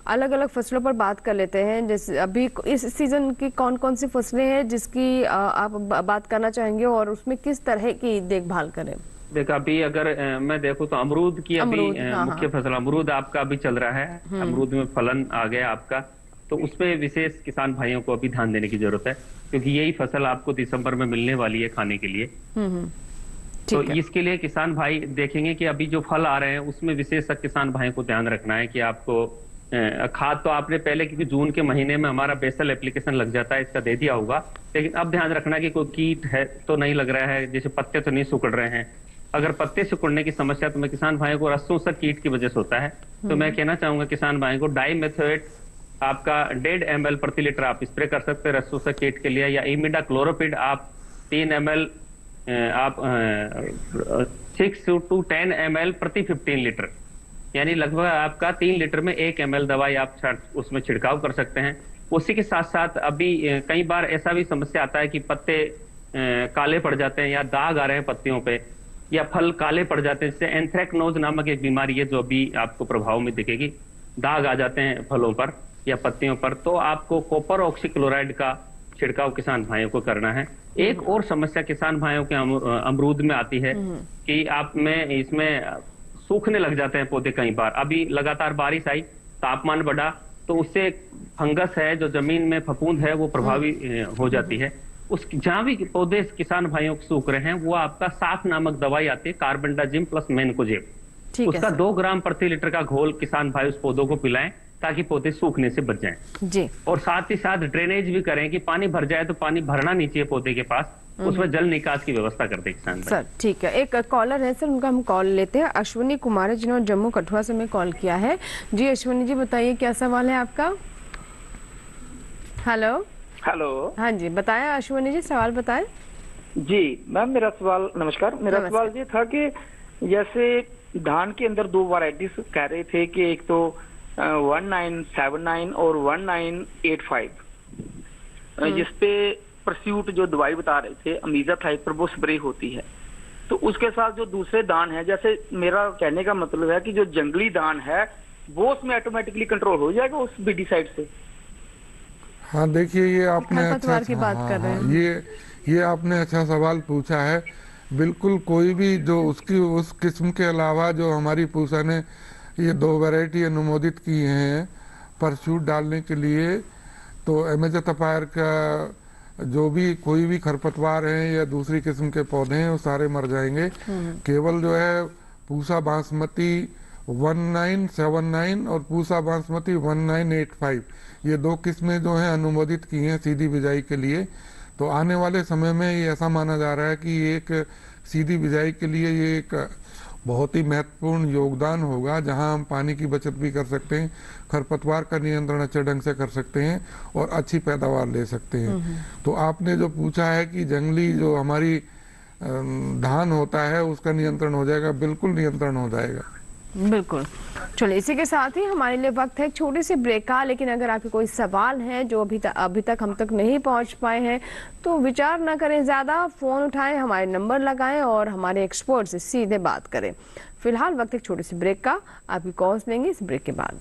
अलग अलग फसलों पर बात कर लेते हैं। जैसे अभी इस सीजन की कौन कौन सी फसलें हैं जिसकी आप बात करना चाहेंगे और उसमें किस तरह की देखभाल करें? देखो, अभी अगर मैं देखूं तो अमरूद की अभी मुख्य फसल अमरूद आपका अभी चल रहा है। अमरूद में फलन आ गया आपका, तो उसपे विशेष किसान भाइयों को अभी ध्यान देने की जरूरत है, क्योंकि यही फसल आपको दिसंबर में मिलने वाली है खाने के लिए। तो इसके लिए किसान भाई देखेंगे कि अभी जो फल आ रहे हैं उसमें विशेष किसान भाइयों को ध्यान रखना है कि आपको खाद तो आपने पहले, क्योंकि जून के महीने में हमारा बेसल एप्लीकेशन लग जाता है, इसका दे दिया होगा। लेकिन अब ध्यान रखना कि कोई कीट है तो नहीं लग रहा है, जैसे पत्ते तो नहीं सिकुड़ रहे हैं। अगर पत्ते सिकुड़ने की समस्या तो मैं किसान भाइयों को रस्सों से कीट की वजह से होता है, तो मैं कहना चाहूंगा किसान भाइयों को डाइमेथोएट आपका 1.5 ml प्रति लीटर आप स्प्रे कर सकते हैं रस्सों से कीट के लिए, या इमिडा क्लोरोपिड आप 3 ml आप 6 to 10 ml प्रति 15 लीटर, यानी लगभग आपका 3 लीटर में 1 ml दवाई आप उसमें छिड़काव कर सकते हैं। उसी के साथ साथ अभी कई बार ऐसा भी समस्या आता है कि पत्ते काले पड़ जाते हैं या दाग आ रहे हैं पत्तियों पे, या फल काले पड़ जाते हैं, जिससे एंथ्रेक्नोज नामक एक बीमारी है जो अभी आपको प्रभाव में दिखेगी। दाग आ जाते हैं फलों पर या पत्तियों पर, तो आपको कॉपर ऑक्सीक्लोराइड का छिड़काव किसान भाइयों को करना है। एक और समस्या किसान भाइयों के अमरूद में आती है कि आप में इसमें सूखने लग जाते हैं पौधे। कई बार अभी लगातार बारिश आई, तापमान बढ़ा, तो उससे फंगस है जो जमीन में फफूंद है वो प्रभावी हो जाती है। उस जहां भी पौधे किसान भाइयों को सूख रहे हैं वो आपका साफ नामक दवाई आती है, कार्बेंडाजिम प्लस मैनकोजेब, उसका 2 ग्राम प्रति लीटर का घोल किसान भाई उस पौधों को पिलाएं ताकि पौधे सूखने से बच जाएं। जी। और साथ ही साथ ड्रेनेज भी करें कि पानी भर जाए तो पानी भरना नहीं चाहिए पौधे के पास, उसमें जल निकास की व्यवस्था कर दे किसान भाई। सर ठीक है, एक कॉलर है सर, उनका हम कॉल लेते हैं। अश्विनी कुमार है जिन्होंने जम्मू कठुआ से हमें कॉल किया है। जी अश्विनी जी, बताइए क्या सवाल है आपका? Hello hello. हाँ जी, बताएं अश्विनी जी, सवाल बताएं। जी मैम, मेरा सवाल, नमस्कार, मेरा सवाल ये था कि जैसे धान के अंदर 2 वैरायटीज कह रहे थे कि एक तो 1979 और 1985, जिसपे परस्यूट जो दवाई बता रहे थे अमीजाथाइड पर वो स्प्रे होती है, तो उसके साथ जो दूसरे दान है, जैसे मेरा कहने का मतलब है कि जो जंगली दान है वो उसमें ऑटोमेटिकली कंट्रोल हो जाएगा उस बीडीसाइड से? हाँ देखिए, ये आपने अच्छा की बात कर रहे हैं। ये आपने अच्छा सवाल पूछा है। बिल्कुल, कोई भी जो उसकी उस किस्म के अलावा जो हमारी पूसा ने ये 2 वैरायटी अनुमोदित की हैं परस्यूट डालने के लिए, तो एमेजोथाइड का जो भी कोई भी खरपतवार हैं या दूसरी किस्म के पौधे हैं वो सारे मर जाएंगे। केवल जो है पूसा बासमती 1979 और पूसा बासमती 1985, ये 2 किस्में जो हैं अनुमोदित की हैं सीधी बिजाई के लिए। तो आने वाले समय में ये ऐसा माना जा रहा है कि एक सीधी बिजाई के लिए ये एक बहुत ही महत्वपूर्ण योगदान होगा, जहां हम पानी की बचत भी कर सकते हैं, खरपतवार का नियंत्रण अच्छे ढंग से कर सकते हैं और अच्छी पैदावार ले सकते हैं। तो आपने जो पूछा है कि जंगली जो हमारी धान होता है उसका नियंत्रण हो जाएगा, बिल्कुल नियंत्रण हो जाएगा। बिल्कुल। चलिए, इसी के साथ ही हमारे लिए वक्त है एक छोटे से ब्रेक का, लेकिन अगर आपके कोई सवाल है जो अभी तक हम तक नहीं पहुंच पाए हैं तो विचार न करें ज़्यादा, फ़ोन उठाएं, हमारे नंबर लगाएं और हमारे एक्सपर्ट से सीधे बात करें। फिलहाल वक्त एक छोटे से ब्रेक का, आपकी कॉल्स लेंगे इस ब्रेक के बाद।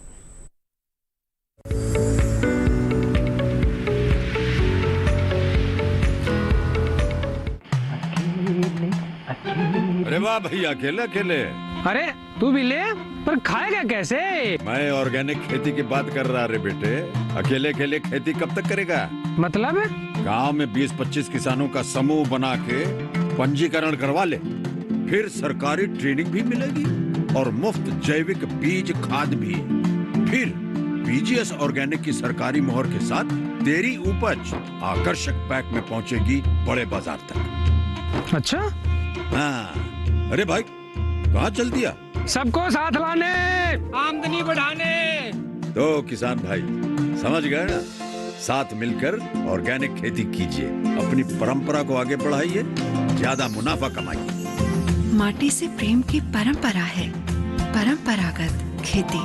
अरे वाह भैया, अकेले अकेले। अरे तू भी ले, पर खाएगा कैसे? मैं ऑर्गेनिक खेती की बात कर रहा रे बेटे। अकेले अकेले खेती कब तक करेगा? मतलब गांव में 20-25 किसानों का समूह बना के पंजीकरण करवा ले, फिर सरकारी ट्रेनिंग भी मिलेगी और मुफ्त जैविक बीज खाद भी। फिर बीजीएस ऑर्गेनिक की सरकारी मोहर के साथ तेरी उपज आकर्षक पैक में पहुंचेगी बड़े बाजार तक। अच्छा? हाँ। अरे भाई, कहाँ चल दिया? सबको साथ लाने, आमदनी बढ़ाने। तो किसान भाई समझ गए ना, साथ मिलकर ऑर्गेनिक खेती कीजिए, अपनी परंपरा को आगे बढ़ाइए, ज्यादा मुनाफा कमाइए। माटी से प्रेम की परंपरा है परंपरागत खेती।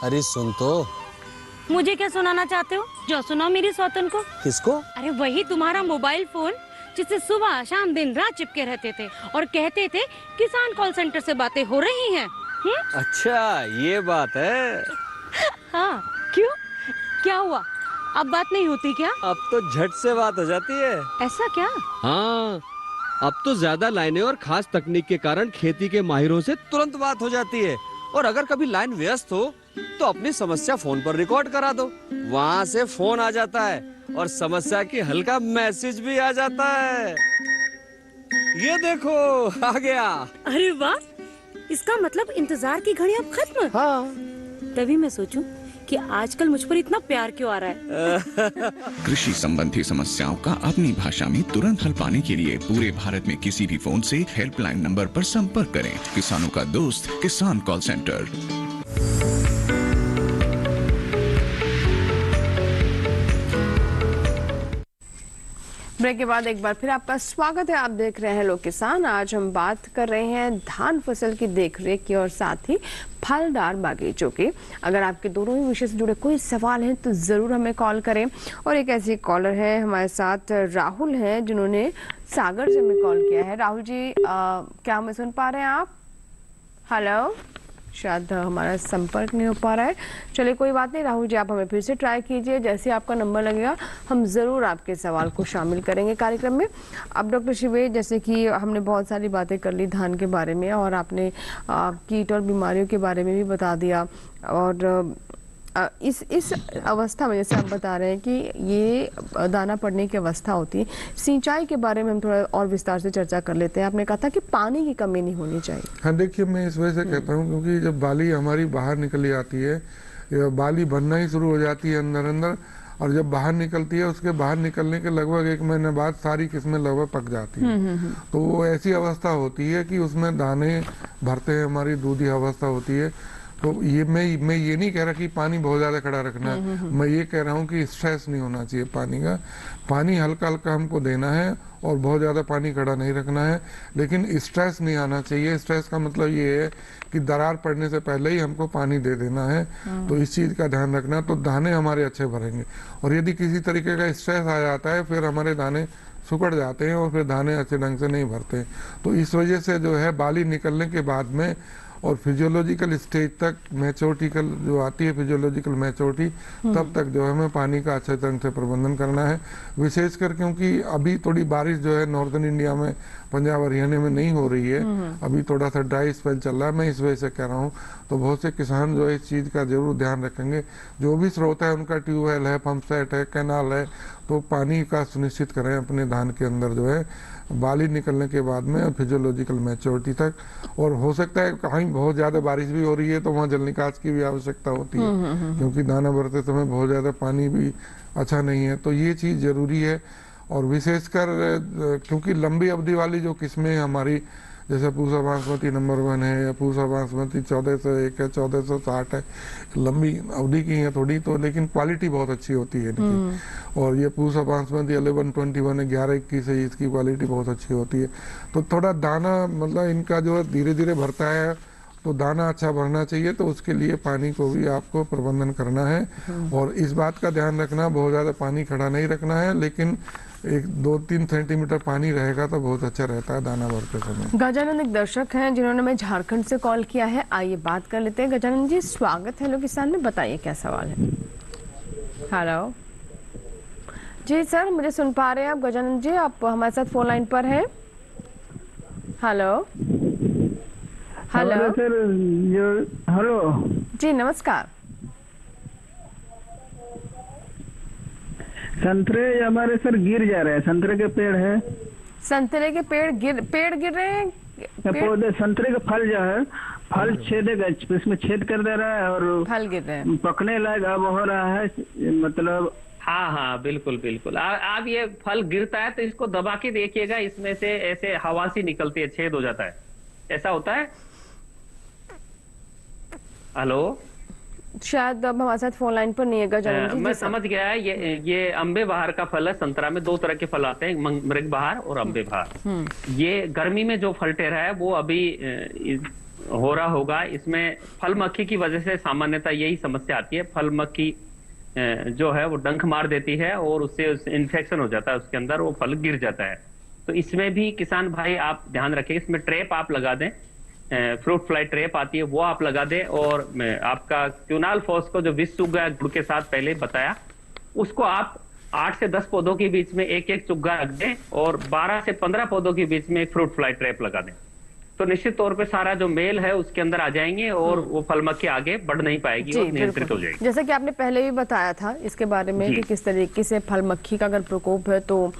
अरे सुन तो। मुझे क्या सुनाना चाहते हो? जो सुनाओ मेरी सौतन को। किसको? अरे वही तुम्हारा मोबाइल फोन जिससे सुबह शाम दिन रात चिपके रहते थे और कहते थे किसान कॉल सेंटर से बातें हो रही हैं। अच्छा ये बात है। हाँ, क्यों? क्या हुआ? अब बात नहीं होती क्या? अब तो झट से बात हो जाती है। ऐसा क्या? हाँ, अब तो ज्यादा लाइनें और खास तकनीक के कारण खेती के माहिरों से तुरंत बात हो जाती है। और अगर कभी लाइन व्यस्त हो तो अपनी समस्या फोन पर रिकॉर्ड करा दो, वहाँ से फोन आ जाता है और समस्या की हल का मैसेज भी आ जाता है। ये देखो आ गया। अरे वाह, इसका मतलब इंतजार की घड़ी अब खत्म। हाँ। तभी मैं सोचूं कि आजकल मुझ पर इतना प्यार क्यों आ रहा है। कृषि संबंधी समस्याओं का अपनी भाषा में तुरंत हल पाने के लिए पूरे भारत में किसी भी फोन से हेल्पलाइन नंबर पर संपर्क करें। किसानों का दोस्त किसान कॉल सेंटर। ब्रेक के बाद एक बार फिर आपका स्वागत है। आप देख रहे हैं लोग किसान। आज हम बात कर रहे हैं धान फसल की देखरेख की और साथ ही फलदार बागीचों की। अगर आपके दोनों ही विषय से जुड़े कोई सवाल हैं तो ज़रूर हमें कॉल करें। और एक ऐसी कॉलर है हमारे साथ, राहुल हैं, जिन्होंने सागर से हमें कॉल किया है। राहुल जी, क्या हमें सुन पा रहे हैं आप? हेलो, शायद हमारा संपर्क नहीं हो पा रहा है। चलिए कोई बात नहीं राहुल जी, आप हमें फिर से ट्राई कीजिए। जैसे आपका नंबर लगेगा हम ज़रूर आपके सवाल को शामिल करेंगे कार्यक्रम में। अब डॉक्टर शिवे, जैसे कि हमने बहुत सारी बातें कर ली धान के बारे में और आपने कीट और बीमारियों के बारे में भी बता दिया। और इस अवस्था में जैसे आप बता रहे हैं कि ये दाना पड़ने की अवस्था होती है, सिंचाई के बारे में हम थोड़ा और विस्तार से चर्चा कर लेते हैं। आपने कहा था कि पानी की कमी नहीं होनी चाहिए। हाँ, देखिए मैं इस वजह से कहता हूँ क्योंकि जब बाली हमारी बाहर निकली आती है, बाली बनना ही शुरू हो जाती है अंदर अंदर, और जब बाहर निकलती है उसके बाहर निकलने के लगभग 1 महीने बाद सारी किस्में लगभग पक जाती हैं। तो वो ऐसी अवस्था होती है कि उसमें दाने भरते हैं, हमारी दूधी अवस्था होती है। तो ये मैं ये नहीं कह रहा कि पानी बहुत ज़्यादा खड़ा रखना है, मैं ये कह रहा हूँ कि स्ट्रेस नहीं होना चाहिए पानी का। पानी हल्का हल्का हमको देना है और बहुत ज़्यादा पानी खड़ा नहीं रखना है, लेकिन स्ट्रेस नहीं आना चाहिए। स्ट्रेस का मतलब ये है कि दरार पड़ने से पहले ही हमको पानी दे देना है। तो इस चीज़ का ध्यान रखना, तो दाने हमारे अच्छे भरेंगे। और यदि किसी तरीके का स्ट्रेस आ जाता है फिर हमारे दाने सुकड़ जाते हैं और फिर दाने अच्छे ढंग से नहीं भरते। तो इस वजह से जो है बाली निकलने के बाद में और फिजियोलॉजिकल स्टेज तक, मैच्योरिटिकल जो आती है फिजियोलॉजिकल मैच्योरिटी, तब तक जो है हमें पानी का अच्छे ढंग से प्रबंधन करना है। विशेषकर क्योंकि अभी थोड़ी बारिश जो है नॉर्दर्न इंडिया में, पंजाब हरियाणा में नहीं हो रही है, अभी थोड़ा सा ड्राई स्पेल चल रहा है, मैं इस वजह से कह रहा हूँ। तो बहुत से किसान जो है इस चीज़ का जरूर ध्यान रखेंगे। जो भी स्रोत है उनका, ट्यूबवेल है, पंप सेट है, कैनाल है, तो पानी का सुनिश्चित करें अपने धान के अंदर जो है बाली निकलने के बाद में फिजियोलॉजिकल मैच्योरिटी तक। और हो सकता है कहीं बहुत ज़्यादा बारिश भी हो रही है तो वहाँ जल निकास की भी आवश्यकता होती है, क्योंकि दाना भरते समय बहुत ज़्यादा पानी भी अच्छा नहीं है। तो ये चीज़ ज़रूरी है। और विशेषकर क्योंकि लंबी अवधि वाली जो किस्में हमारी जैसे पूसा बासमती नंबर 1 है या पूसा बासमती 1401 है, 1460 है, लंबी अवधि की है थोड़ी तो, लेकिन क्वालिटी बहुत अच्छी होती है इनकी। और ये पूसा बासमती 1121 है, 1121 है, इसकी क्वालिटी बहुत अच्छी होती है। तो थोड़ा दाना मतलब इनका जो है धीरे धीरे भरता है, तो दाना अच्छा भरना चाहिए, तो उसके लिए पानी को भी आपको प्रबंधन करना है। और इस बात का ध्यान रखना, बहुत ज़्यादा पानी खड़ा नहीं रखना है, लेकिन 1-2-3 सेंटीमीटर पानी रहेगा तो बहुत अच्छा रहता है दाना भरते समय। गजानंद एक दर्शक हैं जिन्होंने हमें झारखंड से कॉल किया है, आइए बात कर लेते हैं। गजानंद जी स्वागत है हेलो किसान में, बताइए क्या सवाल है। हेलो जी सर, मुझे सुन पा रहे हैं आप? गजानंद जी आप हमारे साथ फोन लाइन पर हैं। हेलो हेलो सर, हेलो जी नमस्कार। संतरे हमारे सर गिर जा रहे हैं, संतरे के पेड़ है। संतरे के पेड़ गिर रहे हैं। पौधे संतरे का फल जो है, फल छेदेगा, इसमें छेद कर दे रहा है और फल गिर रहे हैं, पकने लायक अब हो रहा है, मतलब हाँ बिल्कुल बिल्कुल। आप ये फल गिरता है तो इसको दबा के देखिएगा, इसमें से ऐसे हवा सी निकलती है, छेद हो जाता है, ऐसा होता है। हेलो, शायद अब हमारे साथ फोन लाइन पर नहीं है गजानंद जी। मैं समझ गया है, ये अम्बे बहार का फल है। संतरा में 2 तरह के फल आते हैं, मृग बहार और अम्बे बहार। ये गर्मी में जो फलटे रहा है वो अभी हो रहा होगा। इसमें फल मक्खी की वजह से सामान्यतः यही समस्या आती है, फल मक्खी जो है वो डंक मार देती है और उससे इन्फेक्शन हो जाता है उसके अंदर, वो फल गिर जाता है। तो इसमें भी किसान भाई आप ध्यान रखें, इसमें ट्रैप आप लगा दें, फ्रूट फ्लाई ट्रैप आती है वो आप लगा दें। और आपका क्यूनाल फॉस को जो विष चुग्गा गुड़ के साथ पहले बताया, उसको आप 8 से 10 पौधों के बीच में एक चुग्गा रख दें और 12 से 15 पौधों के बीच में एक फ्रूट फ्लाई ट्रैप लगा दें। तो निश्चित तौर पे सारा जो मेल है उसके अंदर आ जाएंगे और वो फल मक्खी आगे बढ़ नहीं पाएगी और नियंत्रित हो जाएगी। जैसे कि आपने पहले भी बताया था इसके बारे में कि किस तरीके से फल मक्खी का अगर प्रकोप है तो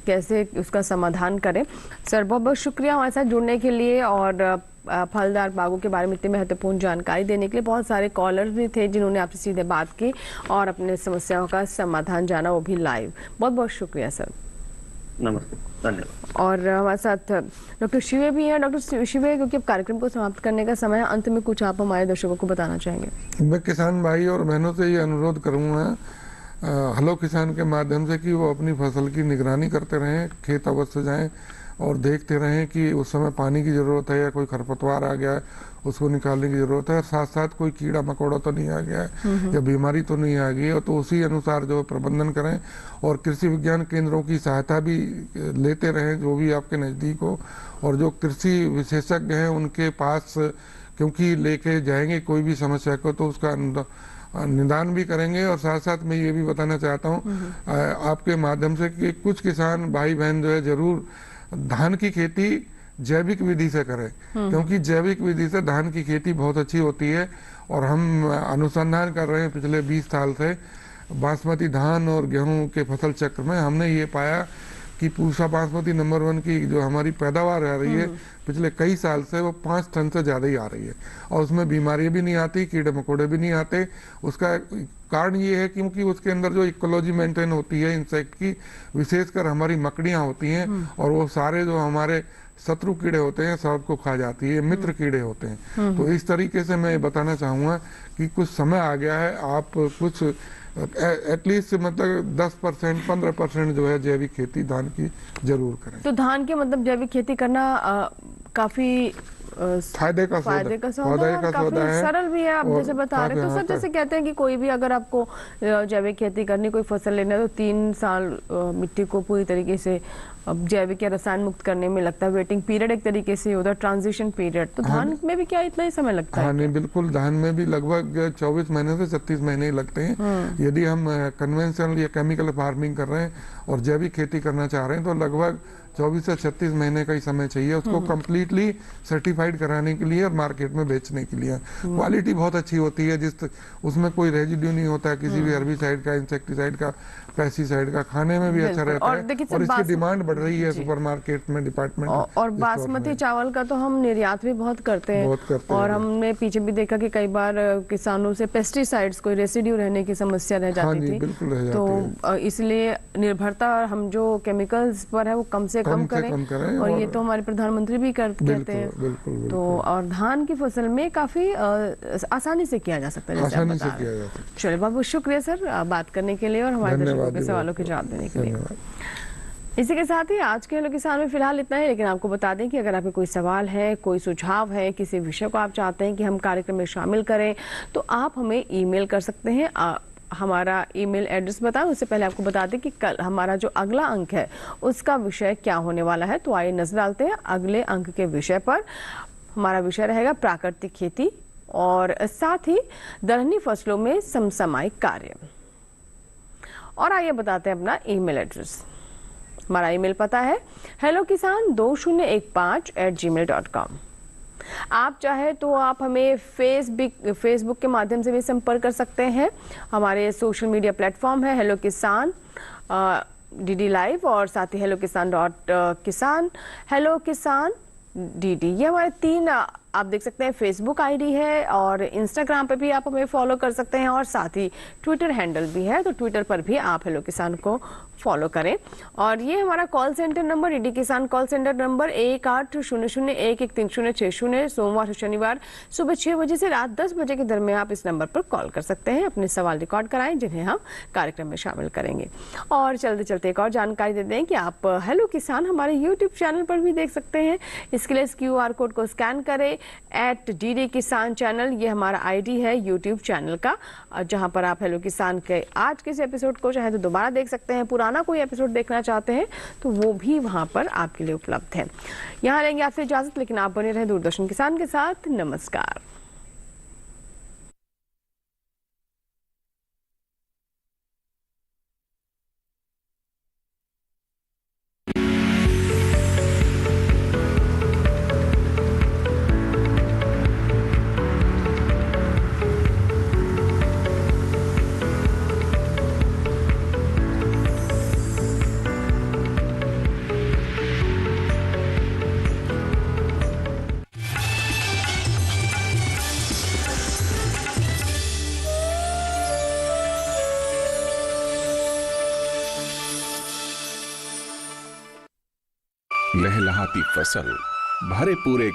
कैसे उसका समाधान करें। सर बहुत बहुत शुक्रिया हमारे साथ जुड़ने के लिए और फलदार बागों के बारे में इतनी महत्वपूर्ण जानकारी देने के लिए। बहुत सारे कॉलर्स भी थे जिन्होंने आपसे सीधे बात की और अपने समस्याओं का समाधान जाना, वो भी लाइव। बहुत बहुत शुक्रिया सर। नमस्ते, धन्यवाद। और हमारे साथ डॉक्टर शिवे भी हैं। डॉक्टर शिवे, क्योंकि अब कार्यक्रम को समाप्त करने का समय है, अंत में कुछ आप हमारे दर्शकों को बताना चाहेंगे? मैं किसान भाई और बहनों से ये अनुरोध करूंगा हेलो किसान के माध्यम से कि वो अपनी फसल की निगरानी करते रहें, खेत अवश्य जाएं और देखते रहें कि उस समय पानी की ज़रूरत है या कोई खरपतवार आ गया है उसको निकालने की ज़रूरत है, साथ साथ कोई कीड़ा मकोड़ा तो नहीं आ गया है या बीमारी तो नहीं आ गई है, तो उसी अनुसार जो प्रबंधन करें। और कृषि विज्ञान केंद्रों की सहायता भी लेते रहें जो भी आपके नज़दीक हो, और जो कृषि विशेषज्ञ हैं उनके पास क्योंकि लेके जाएंगे कोई भी समस्या को तो उसका निदान भी करेंगे। और साथ साथ मैं ये भी बताना चाहता हूँ आपके माध्यम से कि कुछ किसान भाई बहन जो है जरूर धान की खेती जैविक विधि से करें, क्योंकि जैविक विधि से धान की खेती बहुत अच्छी होती है। और हम अनुसंधान कर रहे हैं पिछले 20 साल से बासमती धान और गेहूं के फसल चक्र में, हमने ये पाया कि पूसा बासमती नंबर 1 की जो हमारी पैदावार आ रही है पिछले कई साल से वो 5 टन से ज़्यादा ही आ रही है और उसमें बीमारियां भी नहीं आती, कीड़े मकोड़े भी नहीं आते। उसका कारण ये है क्योंकि उसके अंदर जो इकोलॉजी मेंटेन होती है इंसेक्ट की, विशेषकर हमारी मकड़ियाँ होती हैं और वो सारे जो हमारे शत्रु कीड़े होते हैं सबको खा जाती है, मित्र कीड़े होते हैं। तो इस तरीके से मैं बताना चाहूँगा कि कुछ समय आ गया है, आप कुछ एटलीस्ट मतलब 10% 15% जो है जैविक खेती धान की जरूर करें। तो धान के मतलब जैविक खेती करना काफी फायदे का सौदा है, सरल भी है। आप जैसे बता रहे तो सर जैसे कहते हैं कि कोई भी अगर आपको जैविक खेती करनी, कोई फसल लेना है तो 3 साल मिट्टी को पूरी तरीके से जैविक या रसायन मुक्त करने में लगता है। वेटिंग पीरियड एक तरीके से होता है, ट्रांजिशन पीरियड। तो धान में भी क्या इतना ही समय लगता है? हाँ नहीं, बिल्कुल धान में भी लगभग 24 महीने से 36 महीने ही लगते हैं। यदि हम कन्वेंशनल या केमिकल फार्मिंग कर रहे हैं और जैविक खेती करना चाह रहे हैं तो लगभग 24 से 36 महीने का ही समय चाहिए उसको कंप्लीटली सर्टिफाइड कराने के लिए और मार्केट में बेचने के लिए। क्वालिटी बहुत अच्छी होती है, उसमें कोई रेजिड्यू नहीं होता है किसी भी हर्बिसाइड का, इंसेक्टिसाइड का, पेस्टिसाइड का, खाने में भी अच्छा रहता है और इसकी डिमांड बढ़ रही है सुपरमार्केट में, डिपार्टमेंट और बासमती चावल का तो हम निर्यात भी बहुत करते हैं और हमने पीछे भी देखा कि कई बार किसानों से पेस्टिसाइड्स कोई रेसिड्यू रहने की समस्या रह जाती थी, तो इसलिए निर्भरता हम जो केमिकल्स पर है वो कम से कम करें और ये तो हमारे प्रधानमंत्री भी कहते हैं। तो और धान की फसल में काफी आसानी से किया जा सकता है, जैसे आप बता रहे हैं। चलिए बाबू, शुक्रिया सर बात करने के लिए और हमारे दर्शकों के सवालों के जवाब देने के लिए। इसी के साथ ही आज के हेलो किसान में फिलहाल इतना है, लेकिन आपको बता दें कि अगर आपके कोई सवाल है, कोई सुझाव है, किसी विषय को आप चाहते हैं कि हम कार्यक्रम में शामिल करें, तो आप हमें ईमेल कर सकते हैं। हमारा ईमेल एड्रेस बताएं, उससे पहले आपको बता दें कि कल हमारा जो अगला अंक है उसका विषय क्या होने वाला है। तो आइए नजर डालते हैं अगले अंक के विषय पर। हमारा विषय रहेगा प्राकृतिक खेती और साथ ही दलहनी फसलों में समसामयिक कार्य। और आइए बताते हैं अपना ईमेल एड्रेस। हमारा ईमेल पता है hellokisan2015@gmail.com। आप चाहे तो आप हमें फेसबुक के माध्यम से भी संपर्क कर सकते हैं। हमारे सोशल मीडिया प्लेटफॉर्म है हेलो किसान DD लाइव और साथ ही hellokisan.kisan, हेलो किसान DD, ये हमारे 3 आप देख सकते हैं फेसबुक आईडी है और इंस्टाग्राम पे भी आप हमें फॉलो कर सकते हैं और साथ ही ट्विटर हैंडल भी है, तो ट्विटर पर भी आप हेलो किसान को फॉलो करें। और ये हमारा कॉल सेंटर नंबर डीडी किसान कॉल सेंटर नंबर 1800113060, सोमवार से शनिवार सुबह 6 बजे से रात 10 बजे के दरमियान आप इस नंबर पर कॉल कर सकते हैं। अपने सवाल रिकॉर्ड कराएं जिन्हें हम कार्यक्रम में शामिल करेंगे। और चलते चलते एक और जानकारी दे दें कि आप हेलो किसान हमारे यूट्यूब चैनल पर भी देख सकते हैं। इसके लिए इस QR कोड को स्कैन करें @DD किसान चैनल, ये हमारा आईडी है यूट्यूब चैनल का, जहां पर आप हेलो किसान के आज के इस एपिसोड को चाहे तो दोबारा देख सकते हैं, पुराना कोई एपिसोड देखना चाहते हैं तो वो भी वहां पर आपके लिए उपलब्ध है। यहाँ लेंगे आपसे इजाजत, लेकिन आप बने रहे दूरदर्शन किसान के साथ। नमस्कार। लहलहाती फसल, भरे पूरे